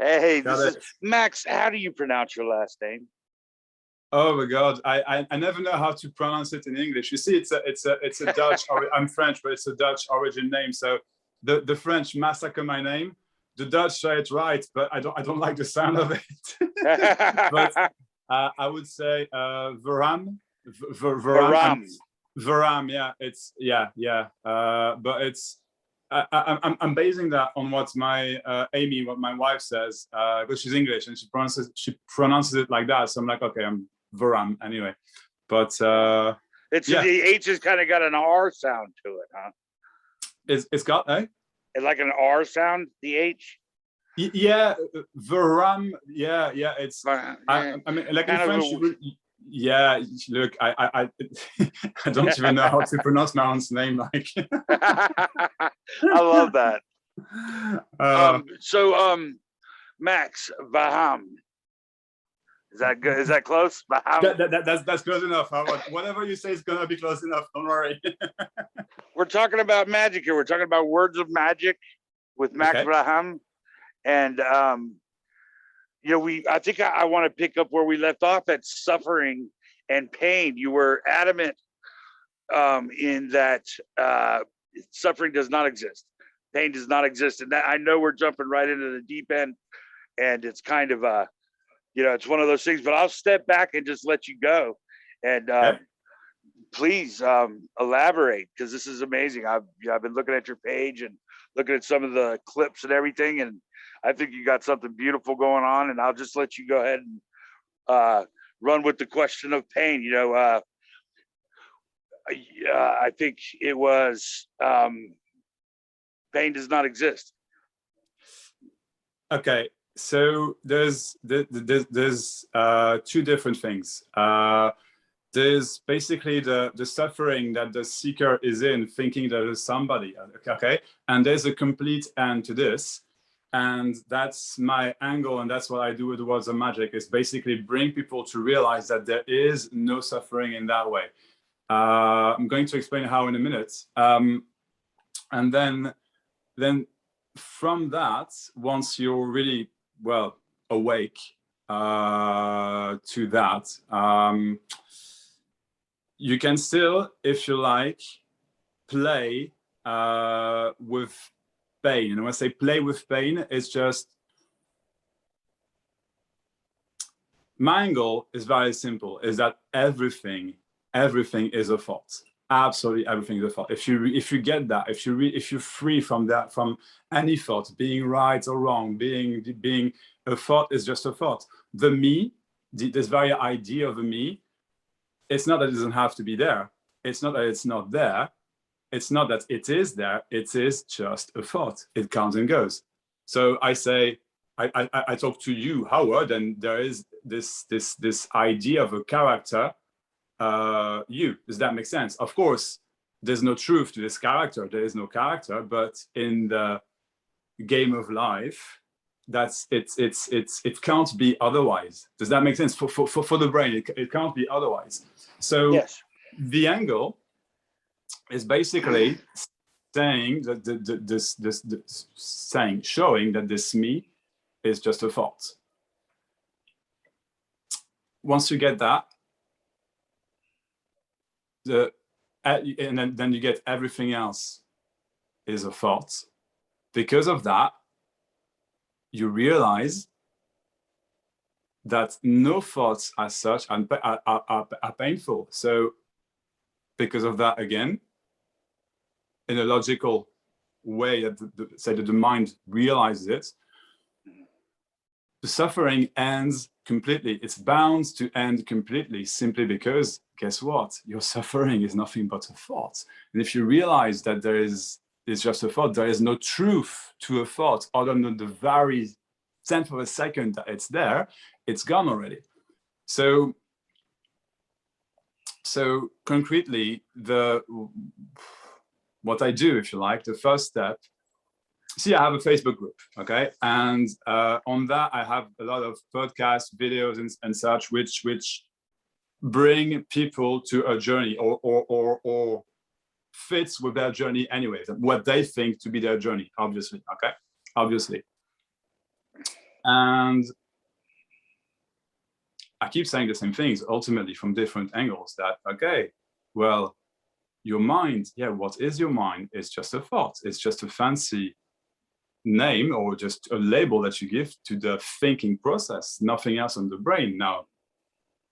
Hey, Got this is it. Max. How do you pronounce your last name? Oh my God, I never know how to pronounce it in English. You see, it's a Dutch. I'm French, but it's a Dutch origin name. So the French massacre my name. The Dutch say it right, but I don't like the sound of it. But I would say Verhamme, Verhamme, and Verhamme. Verhamme. Yeah, it's yeah. But it's I'm basing that on what my Amy, what my wife says, because she's English and she pronounces it like that. So I'm like, okay, I'm Verhamme anyway. But It's yeah, the H has kind of got an R sound to it, huh? it's got It's like an R sound, the H. yeah, Verhamme. Yeah. It's I mean, like in Kind French, you would. Yeah, look, I I don't even know how to pronounce my own name. Like, I love that. Max Verhamme. Is that good? Is that close? that's close enough. Whatever you say is gonna be close enough. Don't worry. We're talking about magic here. We're talking about words of magic with Max Verhamme, and I think I want to pick up where we left off at suffering and pain. You were adamant in that suffering does not exist, pain does not exist, and that I know we're jumping right into the deep end, and it's kind of it's one of those things. But I'll step back and just let you go, and please elaborate, because this is amazing. I've been looking at your page and looking at some of the clips and everything, and I think you got something beautiful going on. And I'll just let you go ahead and run with the question of pain. I think it was pain does not exist. Okay, so there's two different things. There's basically the suffering that the seeker is in, thinking there is somebody, okay? And there's a complete end to this. And that's my angle, and that's what I do with the words of magic, is basically bring people to realize that there is no suffering in that way. I'm going to explain how in a minute. And then from that, once you're really, well, awake to that, you can still, if you like, play with pain. And when I say play with pain, it's just, my angle is very simple, is that everything is a thought. Absolutely everything is a thought. If you get that, if you're free from that, from any thought being right or wrong, being a thought is just a thought. The me, this very idea of a me, it's not that it doesn't have to be there. It's not that it's not there. It's not that it is there. It is just a thought. It comes and goes. So I say, I talk to you, Howard, and there is this idea of a character. You, does that make sense? Of course, there's no truth to this character. There is no character, but in the game of life, it can't be otherwise. Does that make sense? For the brain, it can't be otherwise. So yes. The angle is basically saying that showing that this me is just a thought. Once you get that, and then you get everything else is a thought. Because of that, you realize that no thoughts as such are painful. So because of that, again, in a logical way that the mind realizes it, the suffering ends completely. It's bound to end completely, simply because, guess what? Your suffering is nothing but a thought. And if you realize that it's just a thought, there is no truth to a thought other than the very tenth of a second that it's there, it's gone already. So concretely, what I do, if you like, the first step. See, I have a Facebook group, okay, and on that I have a lot of podcasts, videos, and such, which bring people to a journey or fits with their journey anyways, what they think to be their journey, obviously, okay, obviously. And I keep saying the same things, ultimately from different angles, that, okay, well, your mind, yeah, what is your mind? It's just a thought. It's just a fancy name or just a label that you give to the thinking process, nothing else on the brain. Now,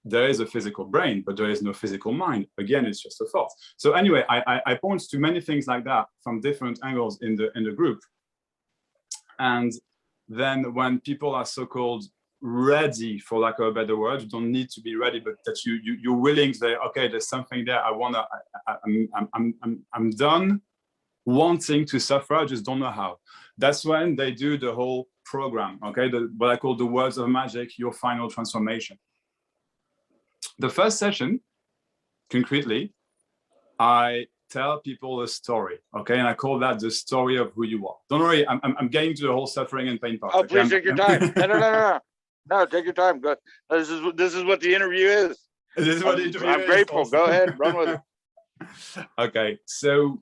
there is a physical brain, but there is no physical mind. Again, it's just a thought. So anyway, I point to many things like that from different angles in the group. And then when people are so-called ready, for lack of a better word, you don't need to be ready, but that you're willing to say, okay, there's something there. I'm done wanting to suffer. I just don't know how. That's when they do the whole program. Okay, what I call the words of magic, your final transformation. The first session, concretely, I tell people a story, okay? And I call that the story of who you are. Don't worry, I'm getting to the whole suffering and pain part. Oh, please take your time. No, take your time. Go. This is what the interview is. This is what the interview is. I'm grateful. Also. Go ahead, run with it. Okay, so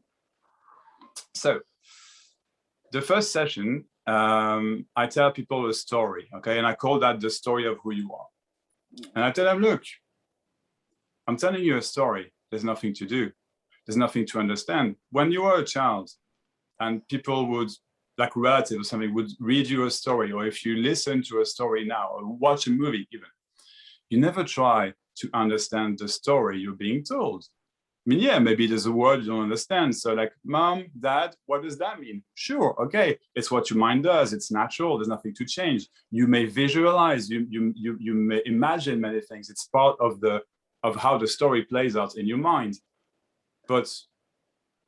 the first session, I tell people a story, okay? And I call that the story of who you are. And I tell them, look, I'm telling you a story. There's nothing to do. There's nothing to understand. When you were a child and people would, like relatives or something, would read you a story, or if you listen to a story now or watch a movie even, you never try to understand the story you're being told. I mean, yeah, maybe there's a word you don't understand. So like, mom, dad, what does that mean? Sure, okay, it's what your mind does. It's natural. There's nothing to change. You may visualize, you may imagine many things. It's part of how the story plays out in your mind. But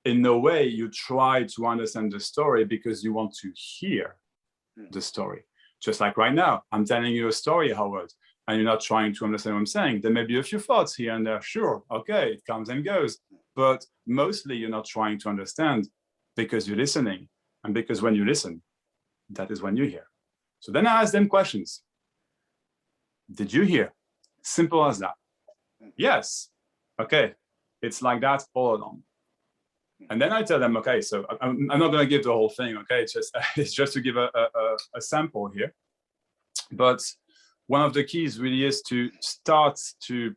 in no way you try to understand the story because you want to hear the story. Just like right now, I'm telling you a story, Howard, and you're not trying to understand what I'm saying. There may be a few thoughts here and there. Sure, okay, it comes and goes. But mostly you're not trying to understand because you're listening. And because when you listen, that is when you hear. So then I ask them questions. Did you hear? Simple as that. Yes. Okay. It's like that all along. And then I tell them, okay, so I'm not going to give the whole thing, okay? It's just to give a sample here. But one of the keys really is to start to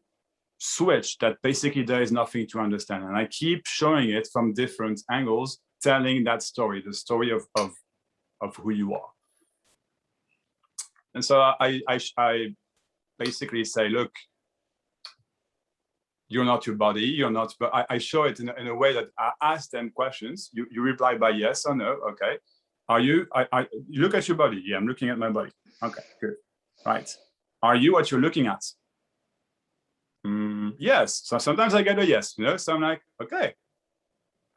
switch that basically there is nothing to understand. And I keep showing it from different angles, telling that story, the story of who you are. And so I basically say, look, you're not your body, you're not, but I show it in a way that I ask them questions. You reply by yes or no, okay. Are you, you look at your body. Yeah, I'm looking at my body. Okay, good, right. Are you what you're looking at? Yes, so sometimes I get a yes, you know, so I'm like, okay.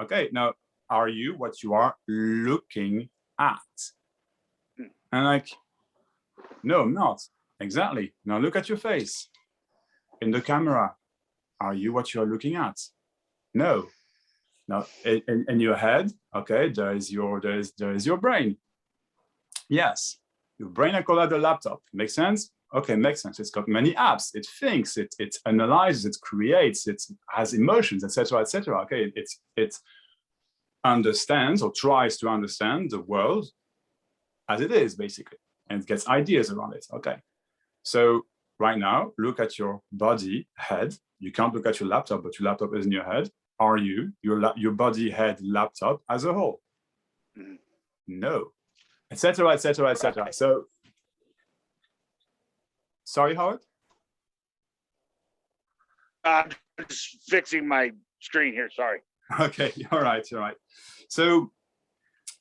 Okay, now, are you what you are looking at? And like, no, I'm not, exactly. Now look at your face in the camera. Are you what you're looking at? No. Now, in your head, okay, there is your brain. Yes, your brain, I call that the laptop. Makes sense? Okay, makes sense. It's got many apps. It thinks, it analyzes, it creates, it has emotions, etc., etc. Okay, it understands or tries to understand the world as it is, basically, and it gets ideas around it. Okay, so right now, look at your body, head. You can't look at your laptop, but your laptop is in your head. Are you your body, head, laptop as a whole? No, etc., etc., etc. So, sorry, Howard. I'm just fixing my screen here. Sorry. Okay, all right. So,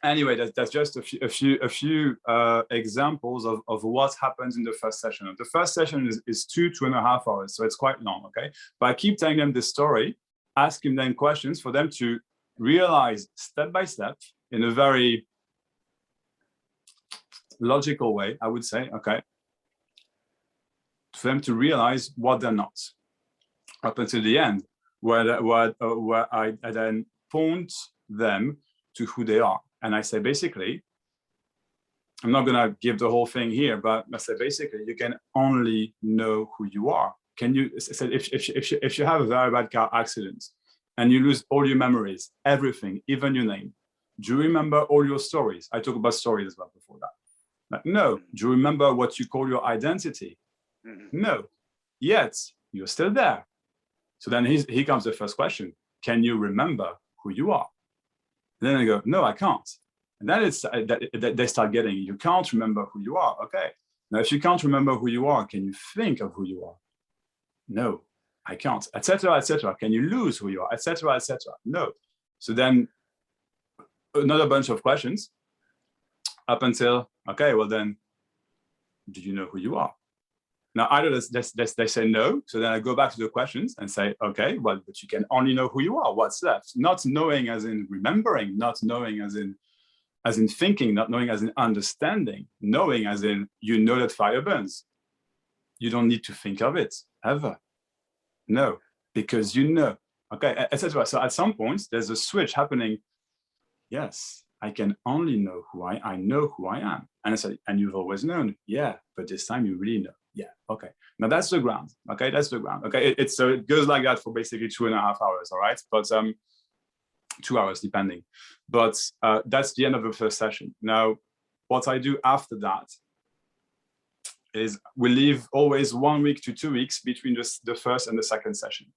anyway, that's just a few examples of what happens in the first session. The first session is 2.5 hours, so it's quite long, okay? But I keep telling them this story, asking them questions for them to realize step by step in a very logical way, I would say, okay? For them to realize what they're not, up until the end, where I then point them to who they are. And I say, basically, I'm not going to give the whole thing here, but I say, basically, you can only know who you are. Can you, if you have a very bad car accident and you lose all your memories, everything, even your name, do you remember all your stories? I talk about stories as well before that. Like, no. Do you remember what you call your identity? No. Yet you're still there. So then here comes the first question. Can you remember who you are? And then I go, no, I can't. And then they start getting, you can't remember who you are. Okay. Now, if you can't remember who you are, can you think of who you are? No, I can't, etc., etc. Can you lose who you are, etc., etc.? No. So then another bunch of questions up until, okay, well then, do you know who you are? Now, either they say no, so then I go back to the questions and say, okay, well, but you can only know who you are. What's left? Not knowing as in remembering, not knowing as in thinking, not knowing as in understanding, knowing as in you know that fire burns. You don't need to think of it ever. No, because you know. Okay, etc. So at some point, there's a switch happening. Yes, I can only know who I know who I am. And I said, and you've always known. Yeah, but this time you really know. Yeah, okay. Now that's the ground. Okay, that's the ground. Okay, so it goes like that for basically 2.5 hours, all right? But 2 hours depending. But that's the end of the first session. Now, what I do after that is we leave always 1 week to 2 weeks between the first and the second session.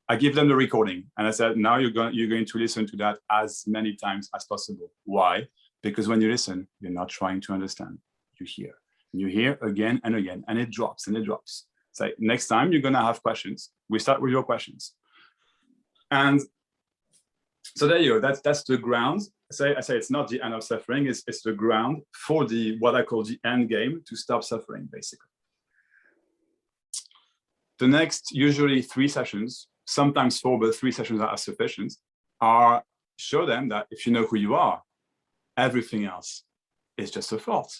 I give them the recording and I said, now you're going to listen to that as many times as possible. Why? Because when you listen, you're not trying to understand, you hear. You hear again and again, and it drops and it drops. So next time you're gonna have questions. We start with your questions. And so there you go, that's the ground. I say it's not the end of suffering, it's the ground for what I call the end game to stop suffering, basically. The next, usually 3 sessions, sometimes 4, but 3 sessions are sufficient, are show them that if you know who you are, everything else is just a thought.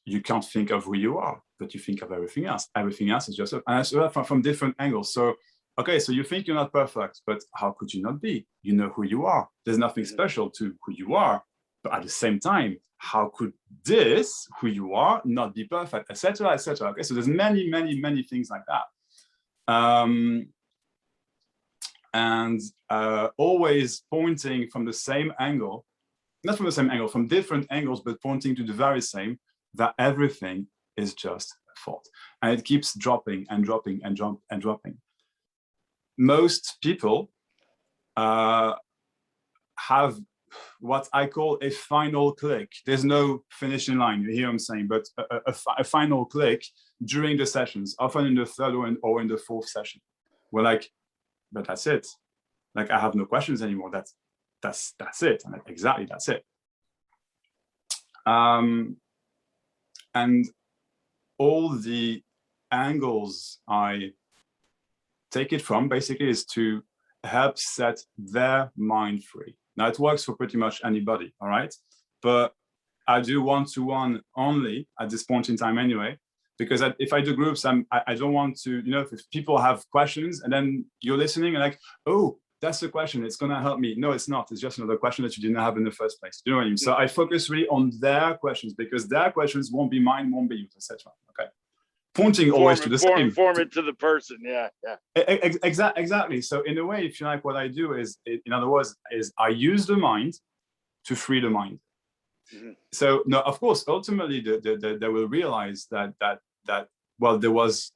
You can't think of who you are, but you think of everything else. Everything else is just, and I saw that from different angles. So, okay, so you think you're not perfect, but how could you not be? You know who you are. There's nothing special to who you are, but at the same time, how could this, who you are, not be perfect, etc., etc. Okay, so there's many, many, many things like that. And always pointing from the same angle, not from the same angle, from different angles, but pointing to the very same, that everything is just a thought. And it keeps dropping and dropping and dropping. Most people have what I call a final click. There's no finishing line, you hear what I'm saying, but a final click during the sessions, often in the 3rd or in the 4th session. We're like, but that's it. Like, I have no questions anymore. That's it. And like, exactly, that's it. And all the angles I take it from basically is to help set their mind free. Now it works for pretty much anybody, all right? But I do one-to-one only at this point in time anyway, because if I do groups, I don't want to, if people have questions and then you're listening and like, oh, that's the question, it's gonna help me. No, it's not, it's just another question that you didn't have in the first place. Do you know what I mean? So I focus really on their questions because their questions won't be mine, won't be yours, etc. Okay. Pointing always to the same. Form it to the person, yeah. Exactly. So in a way, if you like, what I do is, in other words, is I use the mind to free the mind. So no, of course, ultimately they will realize that well, there was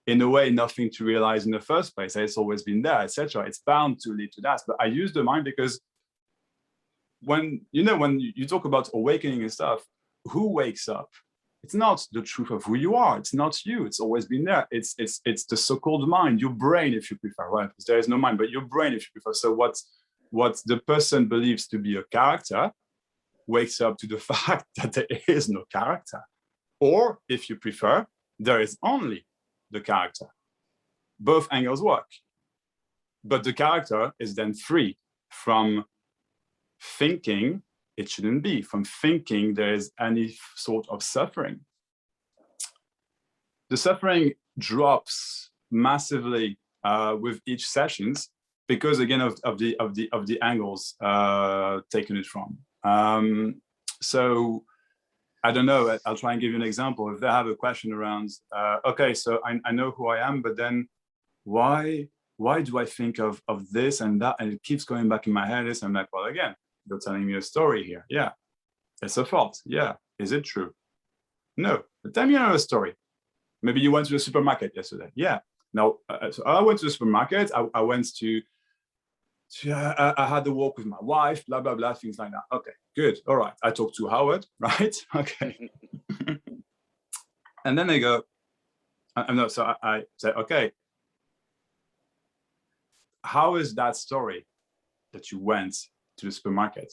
in a way nothing to realize in the first place. It's always been there, etc. It's bound to lead to that. But I use the mind because when you talk about awakening and stuff, who wakes up? It's not the truth of who you are. It's not you. It's always been there. It's the so-called mind, your brain, if you prefer. Right? Because there is no mind, but your brain, if you prefer. So what the person believes to be a character wakes up to the fact that there is no character. Or, if you prefer, there is only the character. Both angles work. But the character is then free from thinking it shouldn't be, from thinking there is any sort of suffering. The suffering drops massively with each sessions because, again, of the angles taken it from. So I don't know, I'll try and give you an example. If they have a question around, okay, so I know who I am, but then why do I think of this and that? And it keeps going back in my head. I'm like, well, again, you're telling me a story here. Yeah. It's a fault. Yeah. Is it true? No. Tell me another story. Maybe you went to the supermarket yesterday. Yeah. Now, so I went to the supermarket. I went to I had a walk with my wife, blah, blah, blah, things like that. Okay, good. All right. I talked to Howard, right? Okay. And then they go, no, so I said, okay, how is that story that you went to the supermarket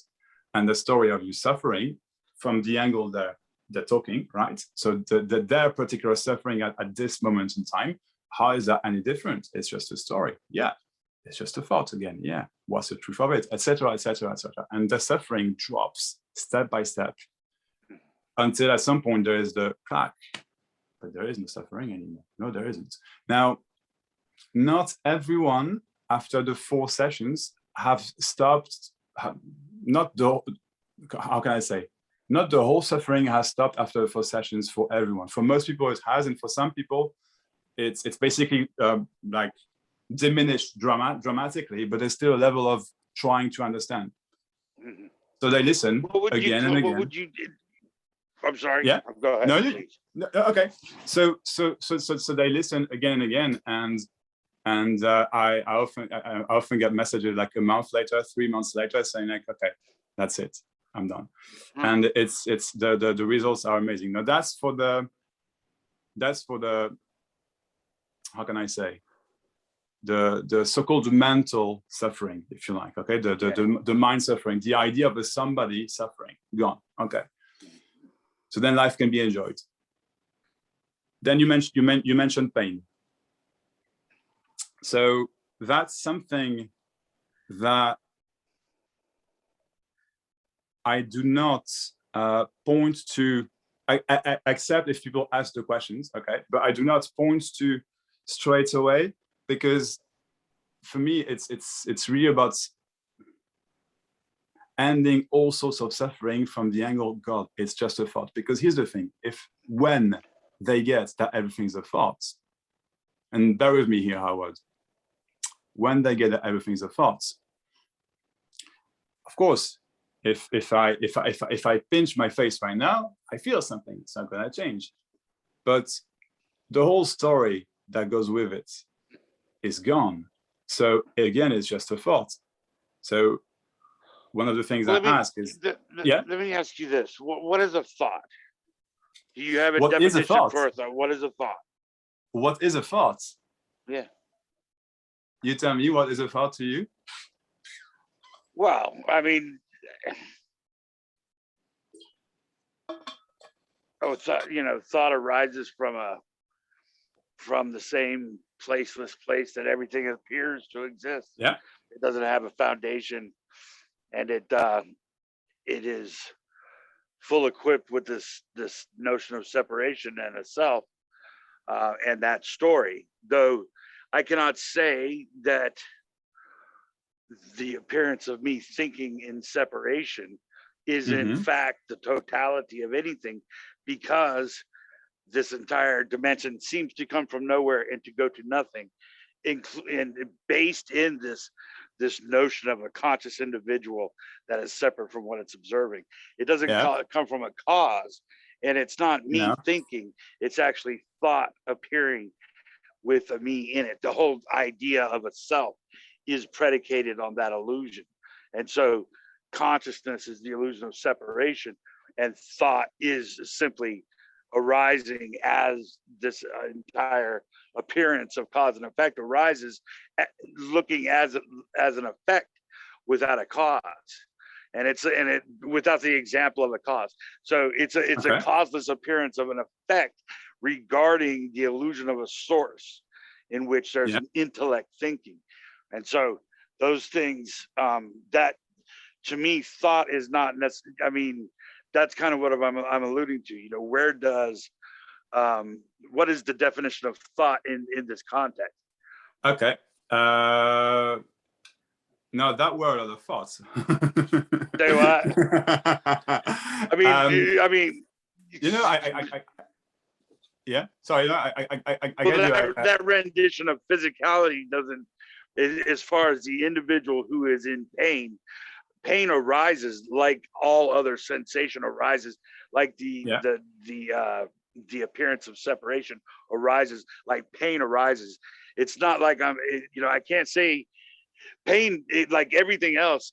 and the story of you suffering from the angle they're talking, right? So their particular suffering at this moment in time, how is that any different? It's just a story. Yeah. It's just a thought again. Yeah. What's the truth of it? Etc. Etc. Etc. And the suffering drops step by step until at some point there is the crack, but there is no suffering anymore. No, there isn't. Now, not everyone after the 4 sessions have stopped. Not the, how can I say? Not the whole suffering has stopped after the 4 sessions for everyone. For most people, it has, and for some people, it's basically like diminished dramatically, but there's still a level of trying to understand. Mm-hmm. So they listen again and again. What would you? I'm sorry. Yeah. Go ahead. No, okay. So they listen again and again, and I often get messages like a month later, 3 months later, saying like, okay, that's it, I'm done. Mm-hmm. And it's the results are amazing. Now that's for the how can I say? The so-called mental suffering, if you like, okay, the mind suffering, the idea of a somebody suffering, gone. Okay, so then life can be enjoyed. Then you mentioned pain. So that's something that I do not point to. I accept if people ask the questions, okay, but I do not point to straight away. Because for me, it's really about ending all sorts of suffering from the angle, God, it's just a thought. Because here's the thing, when they get that everything's a thought, and bear with me here, Howard, when they get that everything's a thought, of course, if I pinch my face right now, I feel something, it's not gonna change. But the whole story that goes with it is gone. So again, it's just a thought. So one of the things I ask is, let me ask you this: what is a thought? Do you have a what definition for a thought? What is a thought? What is a thought? Yeah. You tell me, what is a thought to you? Well, I mean, thought arises from the same placeless place that everything appears to exist. Yeah. It doesn't have a foundation, and it is full equipped with this notion of separation and a self, and that story. Though I cannot say that the appearance of me thinking in separation is in fact the totality of anything, because this entire dimension seems to come from nowhere and to go to nothing, and based in this notion of a conscious individual that is separate from what it's observing. It doesn't come from a cause, and it's not me thinking, it's actually thought appearing with a me in it. The whole idea of a self is predicated on that illusion. And so consciousness is the illusion of separation, and thought is simply arising as this entire appearance of cause and effect arises, looking as an effect without a cause, and it without the example of a cause. So it's a causeless appearance of an effect regarding the illusion of a source in which there's an intellect thinking. And so those things, that to me, thought is not necessarily, I mean, that's kind of what I'm alluding to. Where does what is the definition of thought in this context? Okay. No, that word are the thoughts. Say what? I mean, yeah. Sorry, I that rendition of physicality doesn't, as far as the individual who is in pain. Pain arises like all other sensation arises, like the the appearance of separation arises, like pain arises. It's not like I can't say pain, like everything else,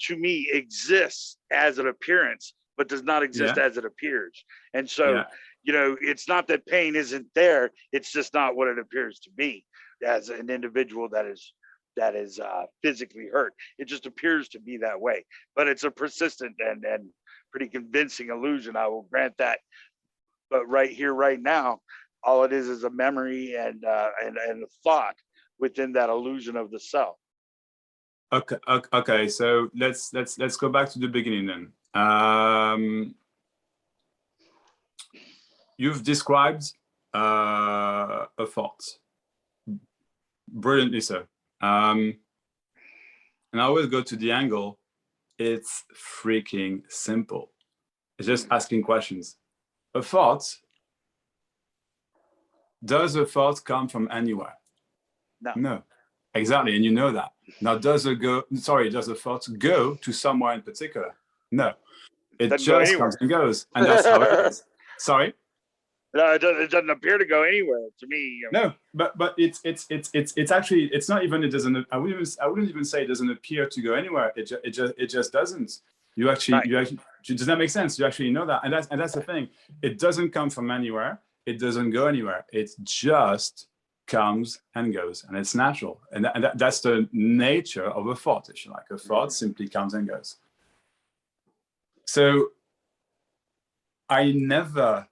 to me exists as an appearance, but does not exist Yeah. as it appears. And so, Yeah. it's not that pain isn't there. It's just not what it appears to me as an individual that is physically hurt. It just appears to be that way, but it's a persistent and pretty convincing illusion. I will grant that. But right here, right now, all it is a memory and a thought within that illusion of the self. Okay. So let's go back to the beginning then. You've described a thought brilliantly so. And I always go to the angle. It's freaking simple. It's just asking questions. A thought, does a thought come from anywhere? No. Exactly, and you know that. Now, does a thought go to somewhere in particular? No. It Doesn't just comes and goes, and that's how it is. Sorry? No, it doesn't appear to go anywhere to me. No, but it's actually, it's not even, it doesn't, I wouldn't even say it doesn't appear to go anywhere. It just doesn't. You actually, does that make sense? You actually know that, and that's the thing. It doesn't come from anywhere. It doesn't go anywhere. It just comes and goes, and it's natural, and that's the nature of a thought, if you like. A thought simply comes and goes. So I never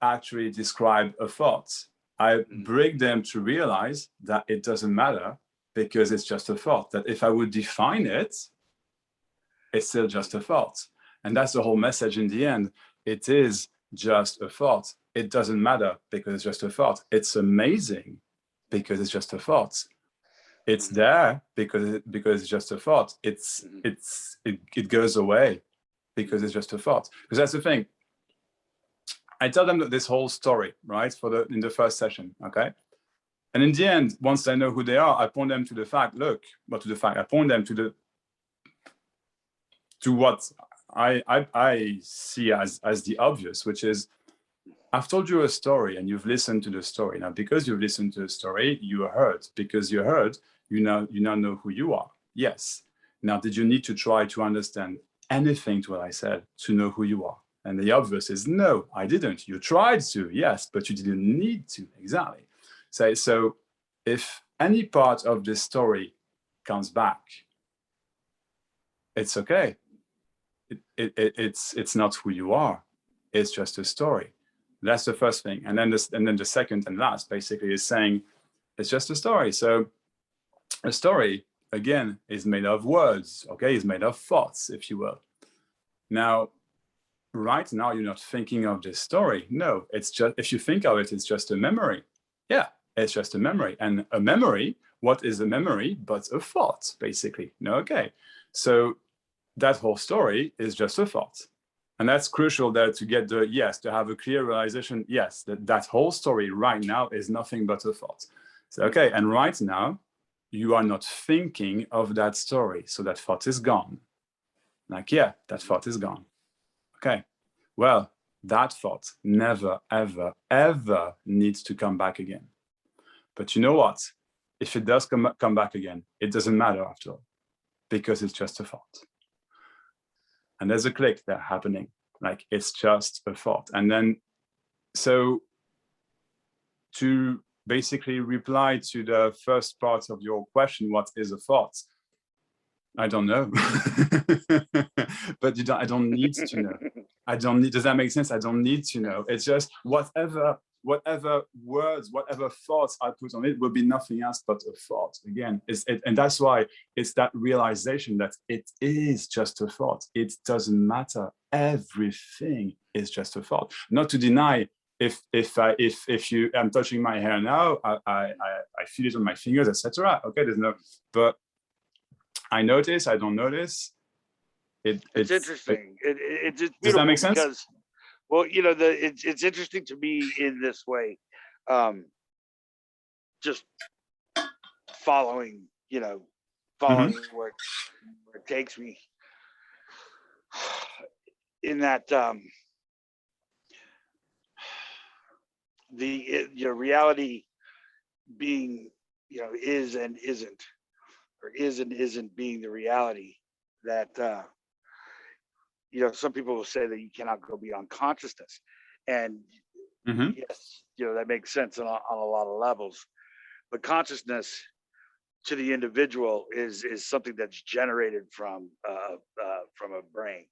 actually describe a thought. I bring them to realize that it doesn't matter, because it's just a thought. That if I would define it, it's still just a thought. And that's the whole message in the end. It is just a thought. It doesn't matter because it's just a thought. It's amazing because it's just a thought. It's there because it's just a thought. It goes away because it's just a thought. Because that's the thing. I tell them that this whole story, right, in the first session, okay? And in the end, once they know who they are, I point them to the fact, I point them to what I see as the obvious, which is, I've told you a story and you've listened to the story. Now, because you've listened to the story, you are heard. Because you're heard, you now know who you are. Yes. Now, did you need to try to understand anything to what I said to know who you are? And the obvious is, no, I didn't. You tried to, yes, but you didn't need to. Exactly. So if any part of this story comes back, it's okay. It's not who you are. It's just a story. That's the first thing. And then the second and last basically is saying it's just a story. So a story, again, is made of words, okay? It's made of thoughts, if you will. Now, right now, you're not thinking of this story. No, it's just, if you think of it, it's just a memory. Yeah, it's just a memory. And a memory, what is a memory but a thought, basically? No, okay. So that whole story is just a thought. And that's crucial there to get to have a clear realization, yes, that whole story right now is nothing but a thought. So, okay, and right now, you are not thinking of that story. So that thought is gone. Like, yeah, that thought is gone. Okay, well, that thought never, ever, ever needs to come back again. But you know what? If it does come back again, it doesn't matter after all, because it's just a thought. And there's a click there happening, like it's just a thought. And then, so to basically reply to the first part of your question, what is a thought? I don't know, but I don't need to know. I don't need, does that make sense? I don't need to know. It's just whatever words, whatever thoughts I put on it will be nothing else but a thought. Again, and that's why it's that realization that it is just a thought. It doesn't matter. Everything is just a thought. Not to deny, if I'm touching my hair now, I feel it on my fingers, etc. Okay, there's no, but I notice, I don't notice. It's interesting. It's beautiful. Does that make sense? Because, well, it's interesting to me in this way, just following where it takes me. In that, reality being, is and isn't, or is and isn't being the reality that, some people will say that you cannot go beyond consciousness. And Hmm. yes, that makes sense on a lot of levels. But consciousness to the individual is something that's generated from a brain,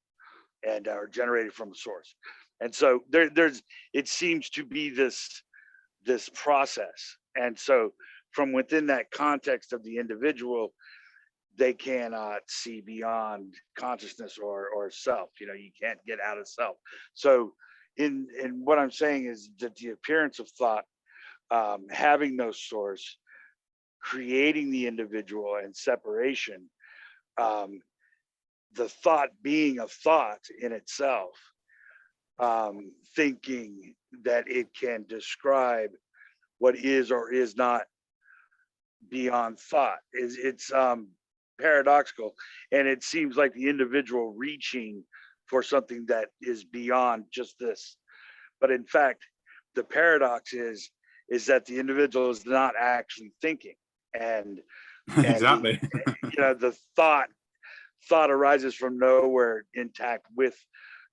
and or generated from a source. And so there's it seems to be this process. And so from within that context of the individual, they cannot see beyond consciousness or self. You can't get out of self. So in what I'm saying is that the appearance of thought, having no source, creating the individual and separation, um, the thought being a thought in itself, thinking that it can describe what is or is not beyond thought, is it's paradoxical. And it seems like the individual reaching for something that is beyond just this. But in fact, the paradox is that the individual is not actually thinking. And Exactly. the thought arises from nowhere, intact with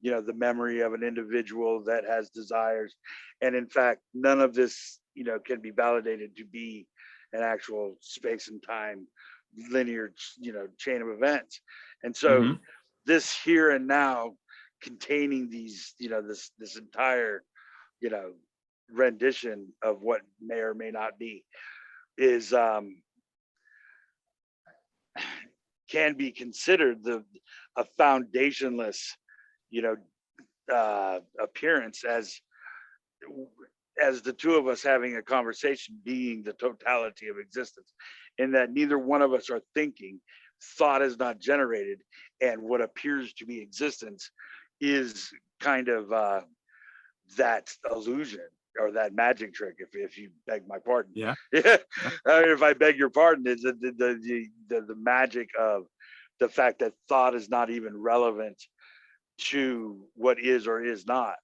the memory of an individual that has desires. And in fact, none of this can be validated to be an actual space and time linear chain of events. And so Hmm. this here and now, containing these this entire you know rendition of what may or may not be, is can be considered a foundationless you know appearance, as the two of us having a conversation being the totality of existence, in that neither one of us are thinking. Thought is not generated, and what appears to be existence is kind of that illusion or that magic trick, if you beg my pardon. Yeah. Yeah. Yeah. If I beg your pardon, is the magic of the fact that thought is not even relevant to what is or is not,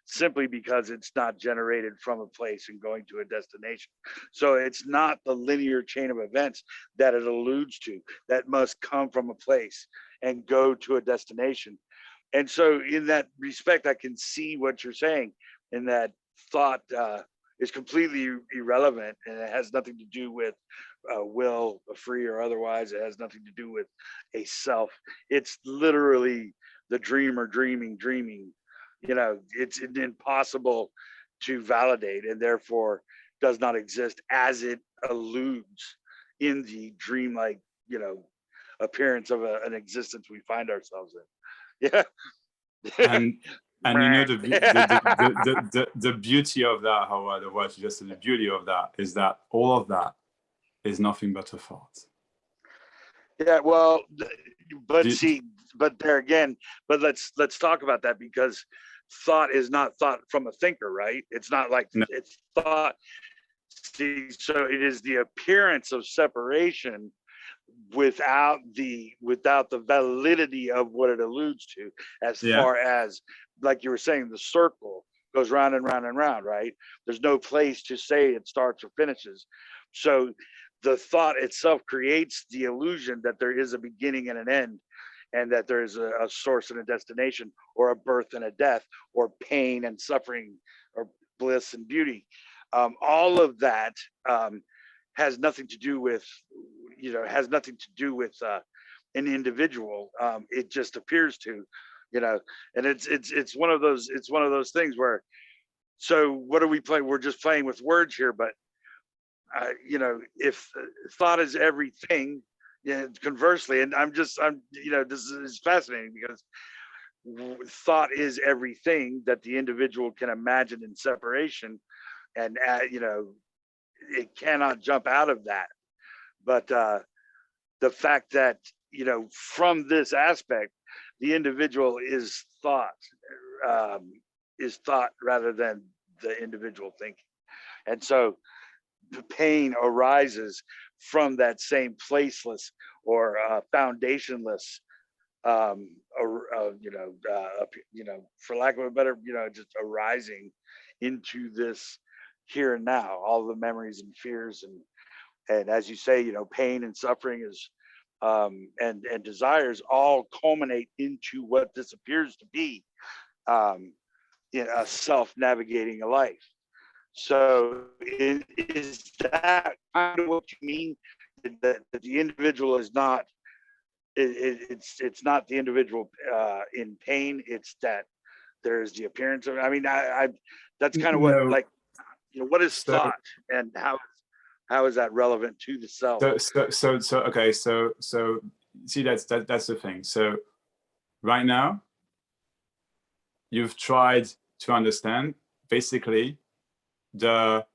simply because it's not generated from a place and going to a destination. So it's not the linear chain of events that it alludes to, that must come from a place and go to a destination. And so in that respect, I can see what you're saying, in that thought is completely irrelevant, and it has nothing to do with will, free or otherwise. It has nothing to do with a self. It's literally the dreamer dreaming. It's impossible to validate, and therefore does not exist as it alludes in the dreamlike, appearance of an existence we find ourselves in. Yeah. and the beauty of that, Howard, of what you just said, the beauty of that is that all of that is nothing but a thought. Yeah, well, but Do- see, but there again, but let's talk about that, because thought is not thought from a thinker, right? It's not like no, it's thought. See, so it is the appearance of separation without the validity of what it alludes to, as yeah, far as, like you were saying, the circle goes round and round and round, right? There's no place to say it starts or finishes. So the thought itself creates the illusion that there is a beginning and an end, and that there is a source and a destination, or a birth and a death, or pain and suffering, or bliss and beauty. All of that has nothing to do with an individual. It just appears to, and it's one of those things where, so what are we playing? We're just playing with words here. But if thought is everything, yeah, conversely, and this is fascinating, because thought is everything that the individual can imagine in separation, and it cannot jump out of that. But the fact that, from this aspect, the individual um, is thought rather than the individual thinking. And so the pain arises from that same placeless, or foundationless, for lack of a better, just arising into this here and now, all the memories and fears and as you say, pain and suffering is and desires all culminate into what this appears to be, in a self-navigating a life. So is that kind of what you mean, that the individual is not, it's not the individual in pain, it's that there's the appearance of, I mean, I that's kind of what, No. like, what is So, thought, and how is that relevant to the self? okay. So see, that's the thing. So right now, you've tried to understand basically the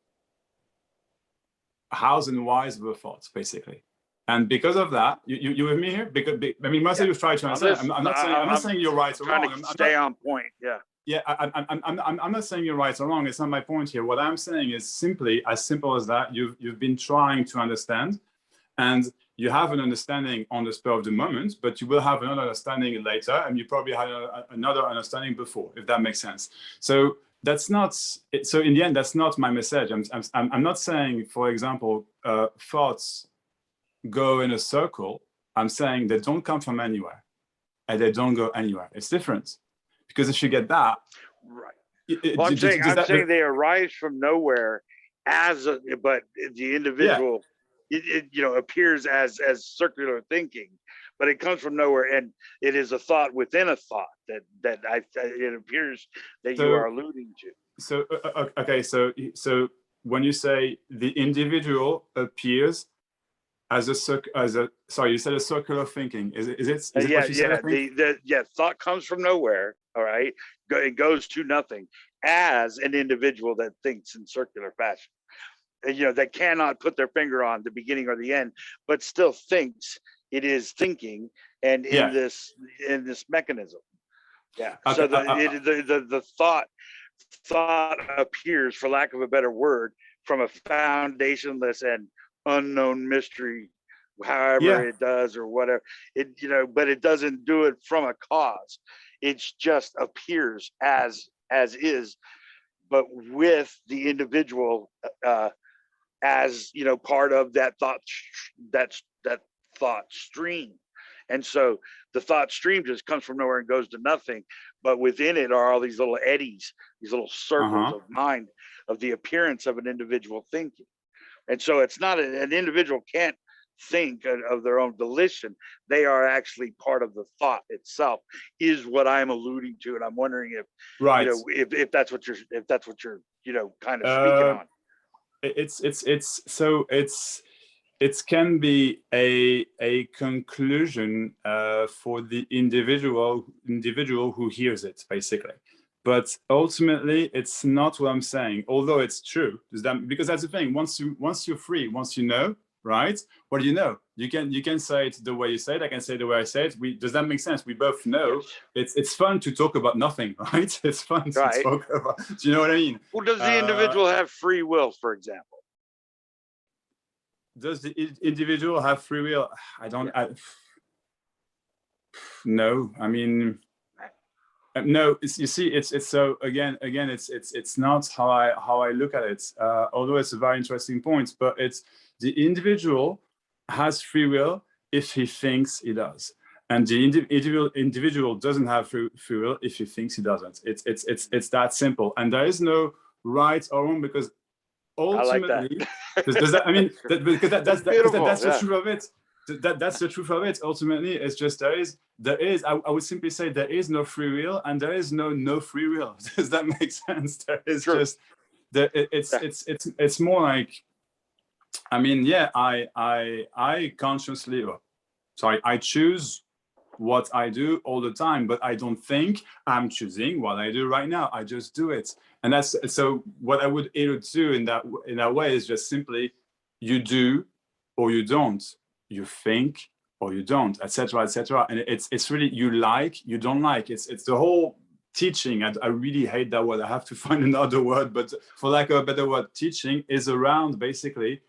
hows and whys of the thoughts, basically. And because of that, you with me here? Because I mean, mostly you've tried to understand. I'm not saying you're right or wrong. Trying to stay on point. Yeah. Yeah, I'm not saying you're right or wrong. It's not my point here. What I'm saying is simply as simple as that. You've been trying to understand, and you have an understanding on the spur of the moment, but you will have another understanding later, and you probably had another understanding before, if that makes sense. So that's not. So in the end, that's not my message. I'm not saying, for example, thoughts go in a circle. I'm saying they don't come from anywhere, and they don't go anywhere. It's different. Because if you get that, right? Well, I'm saying they arise from nowhere, but the individual, appears as circular thinking, but it comes from nowhere, and it is a thought within a thought that it appears that you are alluding to. So okay, so when you say the individual appears as a sorry, you said a circular thinking. Is it what you said? Thought comes from nowhere. All right, it goes to nothing as an individual that thinks in circular fashion. That cannot put their finger on the beginning or the end, but still thinks it is thinking, and in this mechanism. Yeah. Okay. So the thought appears, for lack of a better word, from a foundationless and unknown mystery, however it does or whatever but it doesn't do it from a cause. It just appears as is, but with the individual as part of that thought, that thought stream. And so the thought stream just comes from nowhere and goes to nothing, but within it are all these little eddies, these little circles of mind, of the appearance of an individual thinking. And so it's not an individual can't think of their own volition. They are actually part of the thought itself, is what I'm alluding to. And I'm wondering if if that's what you're kind of speaking on. It can be a conclusion for the individual who hears it, basically. But ultimately, it's not what I'm saying, although it's true. Because that's the thing. Once you're free, once you know, right? What do you know? You can say it the way you say it. I can say it the way I say it. Does that make sense? We both know. Yes. It's fun to talk about nothing, right? It's fun to talk about. Do you know what I mean? Well, does the individual have free will, for example? Does the individual have free will? No. I mean. No, you see, it's so again, it's not how I look at it. Although it's a very interesting point, but it's the individual has free will if he thinks he does, and the individual doesn't have free will if he thinks he doesn't. It's that simple, and there is no right or wrong, because ultimately, I like that. because that's the truth of it. That's the truth of it. Ultimately, it's just there is. I would simply say there is no free will, and there is no free will. Does that make sense? There is just it's more like, I mean, I consciously, I choose what I do all the time, but I don't think I'm choosing what I do right now. I just do it, and that's so. What I would allude to in that way is just simply, you do or you don't. You think or you don't, etc., etc. And it's really, you like, you don't like. It's the whole teaching. I really hate that word. I have to find another word, but for lack of a better word, teaching is around basically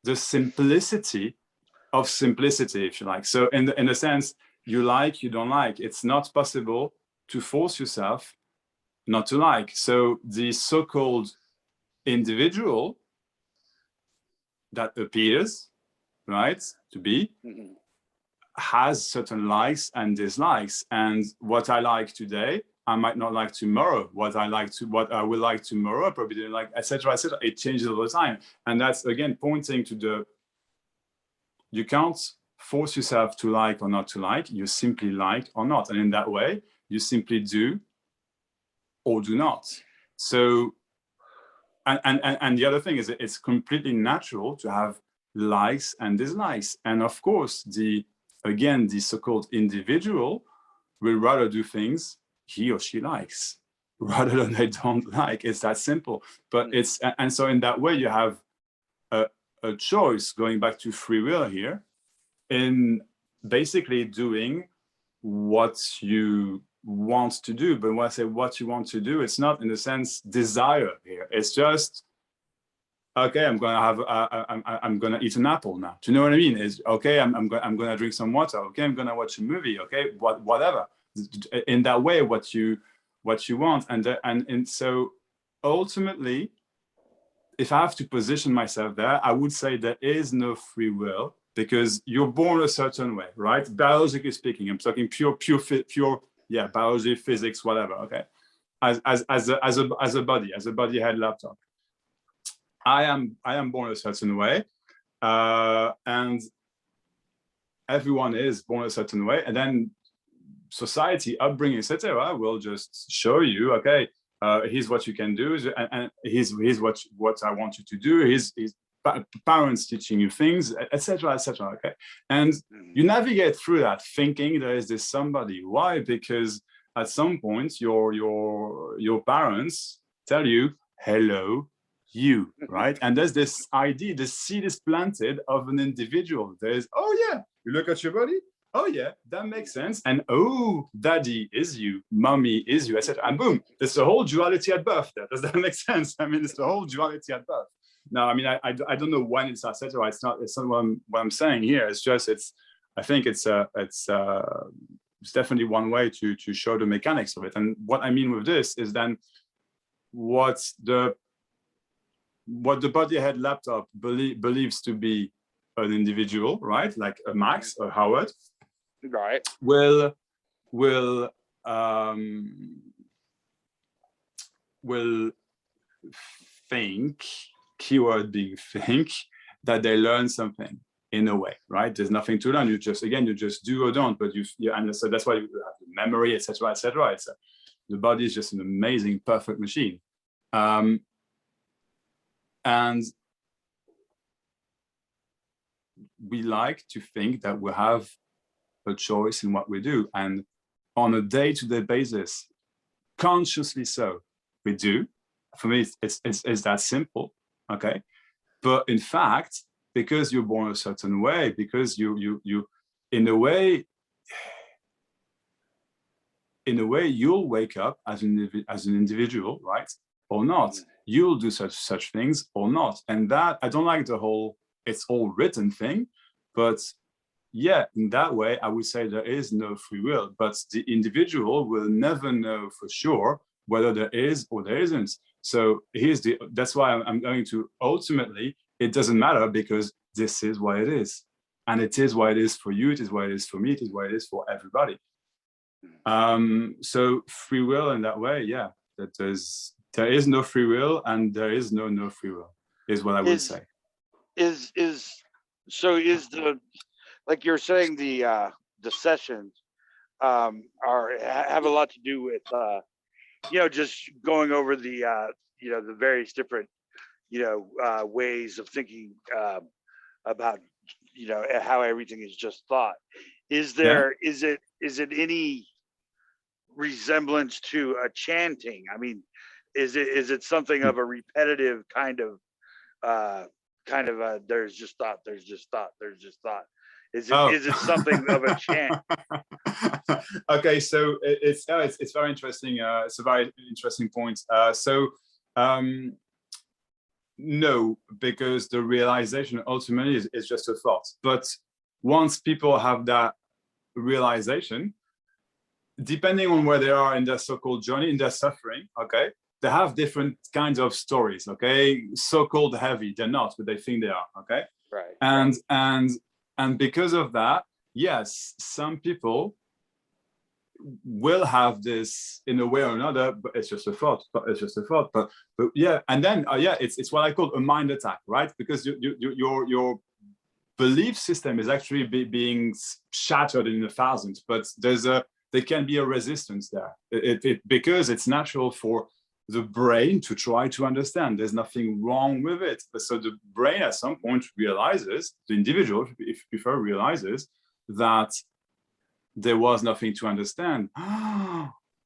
the simplicity of simplicity, if you like. So in a sense, you like, you don't like. It's not possible to force yourself not to like. So the so-called individual that appears, right, to be, has certain likes and dislikes, and what I like today, I might not like tomorrow. What I will like tomorrow, I probably didn't like, etc., etc. It changes all the time, and that's again pointing to the. You can't force yourself to like or not to like. You simply like or not, and in that way, you simply do or do not. So, and the other thing is, it's completely natural to have likes and dislikes, and of course, the so-called individual will rather do things he or she likes rather than they don't like. It's that simple. But it's, and so in that way, you have a choice, going back to free will here, in basically doing what you want to do. But when I say what you want to do, it's not in a sense desire here. It's just, okay, I'm gonna eat an apple now. Do you know what I mean? Is okay, I'm gonna drink some water. Okay, I'm gonna watch a movie. Okay, whatever. In that way, what you want, and so ultimately, if I have to position myself there, I would say there is no free will, because you're born a certain way, right? Biologically speaking, I'm talking pure, yeah, biology, physics, whatever. Okay, as a body head laptop. I am born a certain way, and everyone is born a certain way, and then society, upbringing, etc., will just show you, okay, here's what you can do, and here's what I want you to do. Here's parents teaching you things, etc., etc. Okay, and you navigate through that thinking there is this somebody. Why? Because at some point your parents tell you, hello, you, right? And there's this idea, the seed is planted of an individual. There's, oh yeah, you look at your body, oh yeah, that makes sense. And oh, daddy is you, mommy is you, etc. And boom, there's the whole duality at birth there. Does that make sense? I mean, it's the whole duality at birth. Now, I mean, I don't know when it's etc. It's not what I'm saying here. It's just, I think it's definitely one way to show the mechanics of it. And what I mean with this is then what the body head laptop believes to be an individual, right? Like a Maxx or Howard, right? Will think, keyword being think, that they learn something in a way, right? There's nothing to learn. You just do or don't, but and so that's why you have the memory, etc., etc. The body is just an amazing, perfect machine. And we like to think that we have a choice in what we do, and on a day-to-day basis, consciously so, we do. For me, it's that simple, okay? But in fact, because you're born a certain way, because you in a way you'll wake up as an individual, right? Or not. You'll do such things or not. And that, I don't like the whole it's all written thing, but yeah, in that way, I would say there is no free will, but the individual will never know for sure whether there is or there isn't. So that's why I'm going to, ultimately, it doesn't matter, because this is what it is. And it is what it is for you, it is what it is for me, it is what it is for everybody. So free will in that way, yeah, that there is no free will, and there is no free will, is what I would say. So is the, like you're saying, the sessions have a lot to do with just going over the the various different ways of thinking about how everything is just thought. Is there is it any resemblance to a chanting? I mean, is it something of a repetitive kind of there's just thought, there's just thought, there's just thought? Is it something of a chant? Okay, so it's very interesting. It's a very interesting point. No, because the realization ultimately is just a thought. But once people have that realization, depending on where they are in their so-called journey, in their suffering, okay, they have different kinds of stories. Okay, so-called heavy, they're not, but they think they are. Okay, Right. And because of that, yes, some people will have this in a way or another, but it's just a thought. But yeah, and then yeah, it's what I call a mind attack, right? Because your belief system is actually being shattered in thousands, but there can be a resistance there. Because it's natural for the brain to try to understand. There's nothing wrong with it. So the brain at some point realizes, the individual, if you prefer, realizes that there was nothing to understand.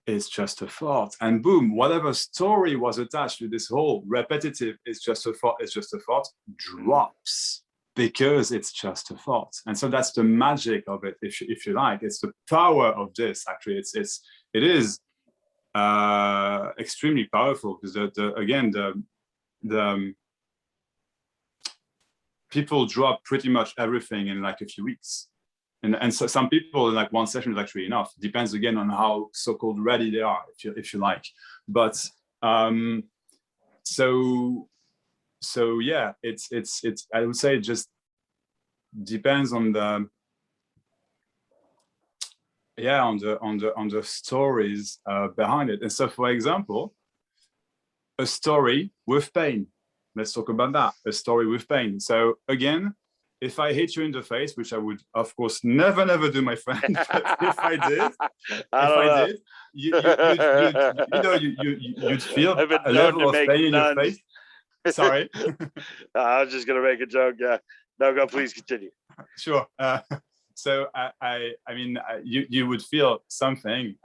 It's just a thought. And boom, whatever story was attached to this whole repetitive, it's just a thought, drops, because it's just a thought. And so that's the magic of it, if you like. It's the power of this, actually. It is extremely powerful, because the people drop pretty much everything in like a few weeks. And so some people, like one session is actually enough. Depends again on how so-called ready they are, if you like. But so yeah, it's I would say it just depends on the on the stories behind it. And so, for example, a story with pain. Let's talk about that. A story with pain. So again, if I hit you in the face, which I would, of course, never do, my friend, but if I did, you'd feel a level of pain in your face. Sorry. I was just gonna make a joke. Yeah. No, go. Please continue. Sure. So I mean, you would feel something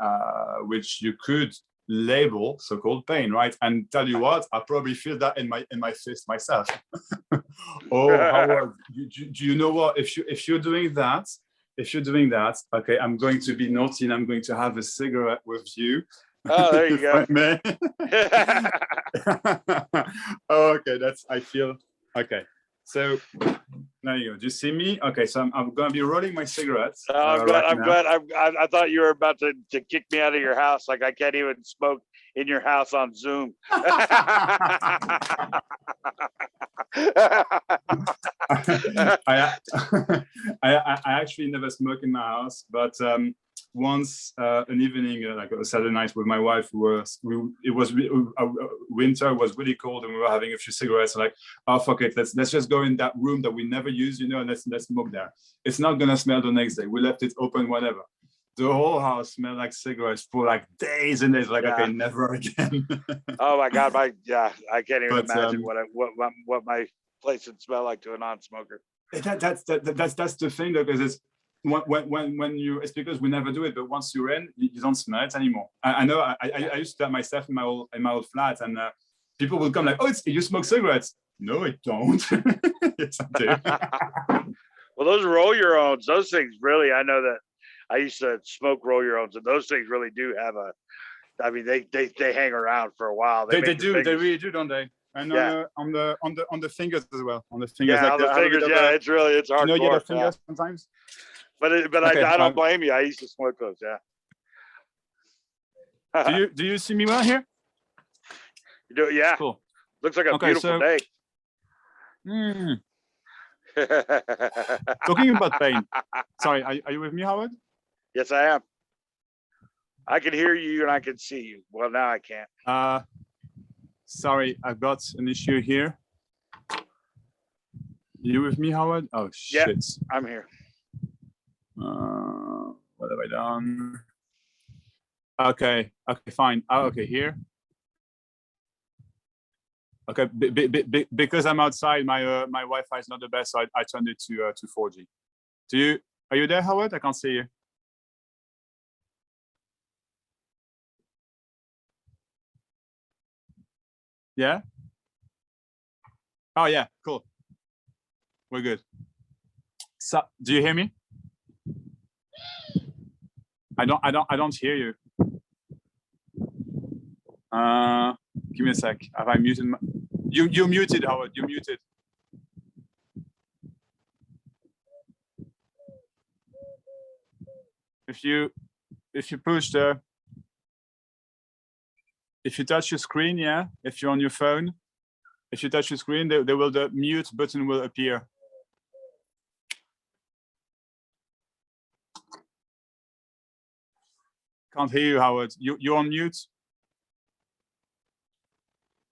which you could label so-called pain, right? And tell you what, I probably feel that in my fist myself. Oh, Howard, do you know what? If you're doing that, okay, I'm going to be naughty and I'm going to have a cigarette with you. Oh, there you go. Oh, okay, I feel okay. So there you go. Do you see me? Okay, so I'm going to be rolling my cigarettes. I'm glad. I thought you were about to kick me out of your house. Like I can't even smoke in your house on Zoom. I actually never smoke in my house, but once an evening, like a Saturday night with my wife, it was winter, was really cold, and we were having a few cigarettes. Like, oh fuck it, let's just go in that room that we never use, and let's smoke there. It's not gonna smell the next day. We left it open, whatever. The whole house smelled like cigarettes for like days and days. Like, yeah. Okay, never again. Oh my god, I can't even imagine what my place would smell like to a non-smoker. That's the thing, though, because it's when you, it's because we never do it, but once you're in, you don't smell it anymore. I know I used to do that myself in my old flat, and people will come like, oh, you smoke cigarettes? No, I don't. Yes, I do. Well, those roll your owns, those things really, I know that I used to smoke roll your owns, and those things really do have I mean, they hang around for a while. They do, they really do, don't they? And yeah. on the fingers as well. On the fingers, yeah, like on the fingers. Yeah, it's hard. You get the fingers sometimes. But okay, I don't blame you. I used to smoke those. Yeah. Do you see me well here? You do. Yeah. Cool. Looks like a beautiful day. Talking about pain. Sorry, are you with me, Howard? Yes, I am. I can hear you and I can see you. Well, now I can't. Sorry, I've got an issue here. You with me, Howard? Oh shit! Yeah, I'm here. What have I done? Okay, fine. Oh, okay, here. Okay, because I'm outside, my Wi-Fi is not the best, so I turned it to 4G. Are you there, Howard? I can't see you. Yeah. Oh yeah, cool. We're good. So, do you hear me? I don't hear you. Give me a sec. Have I muted? You're muted, Howard. You're muted. If you push the if you touch your screen, yeah, if you're on your phone, if you touch your screen, the mute button will appear. Can't hear you, Howard. You're on mute?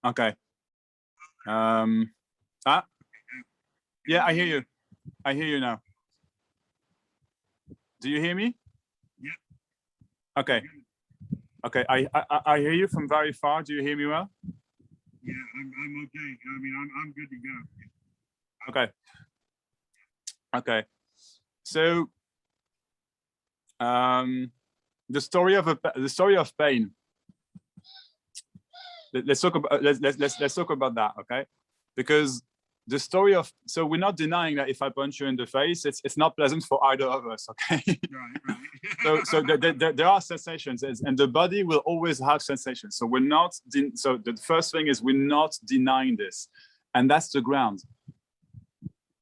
Okay. Yeah, I hear you. I hear you now. Do you hear me? Yeah. Okay. Okay, I hear you from very far. Do you hear me well? Yeah, I'm okay. I mean, I'm good to go. Okay. Okay. So, the story of pain. Let's talk about let's talk about that, okay? Because the story of, so we're not denying that if I punch you in the face, it's not pleasant for either of us, okay? Right. So there are sensations, and the body will always have sensations. So we're not, so the first thing is we're not denying this, and that's the ground.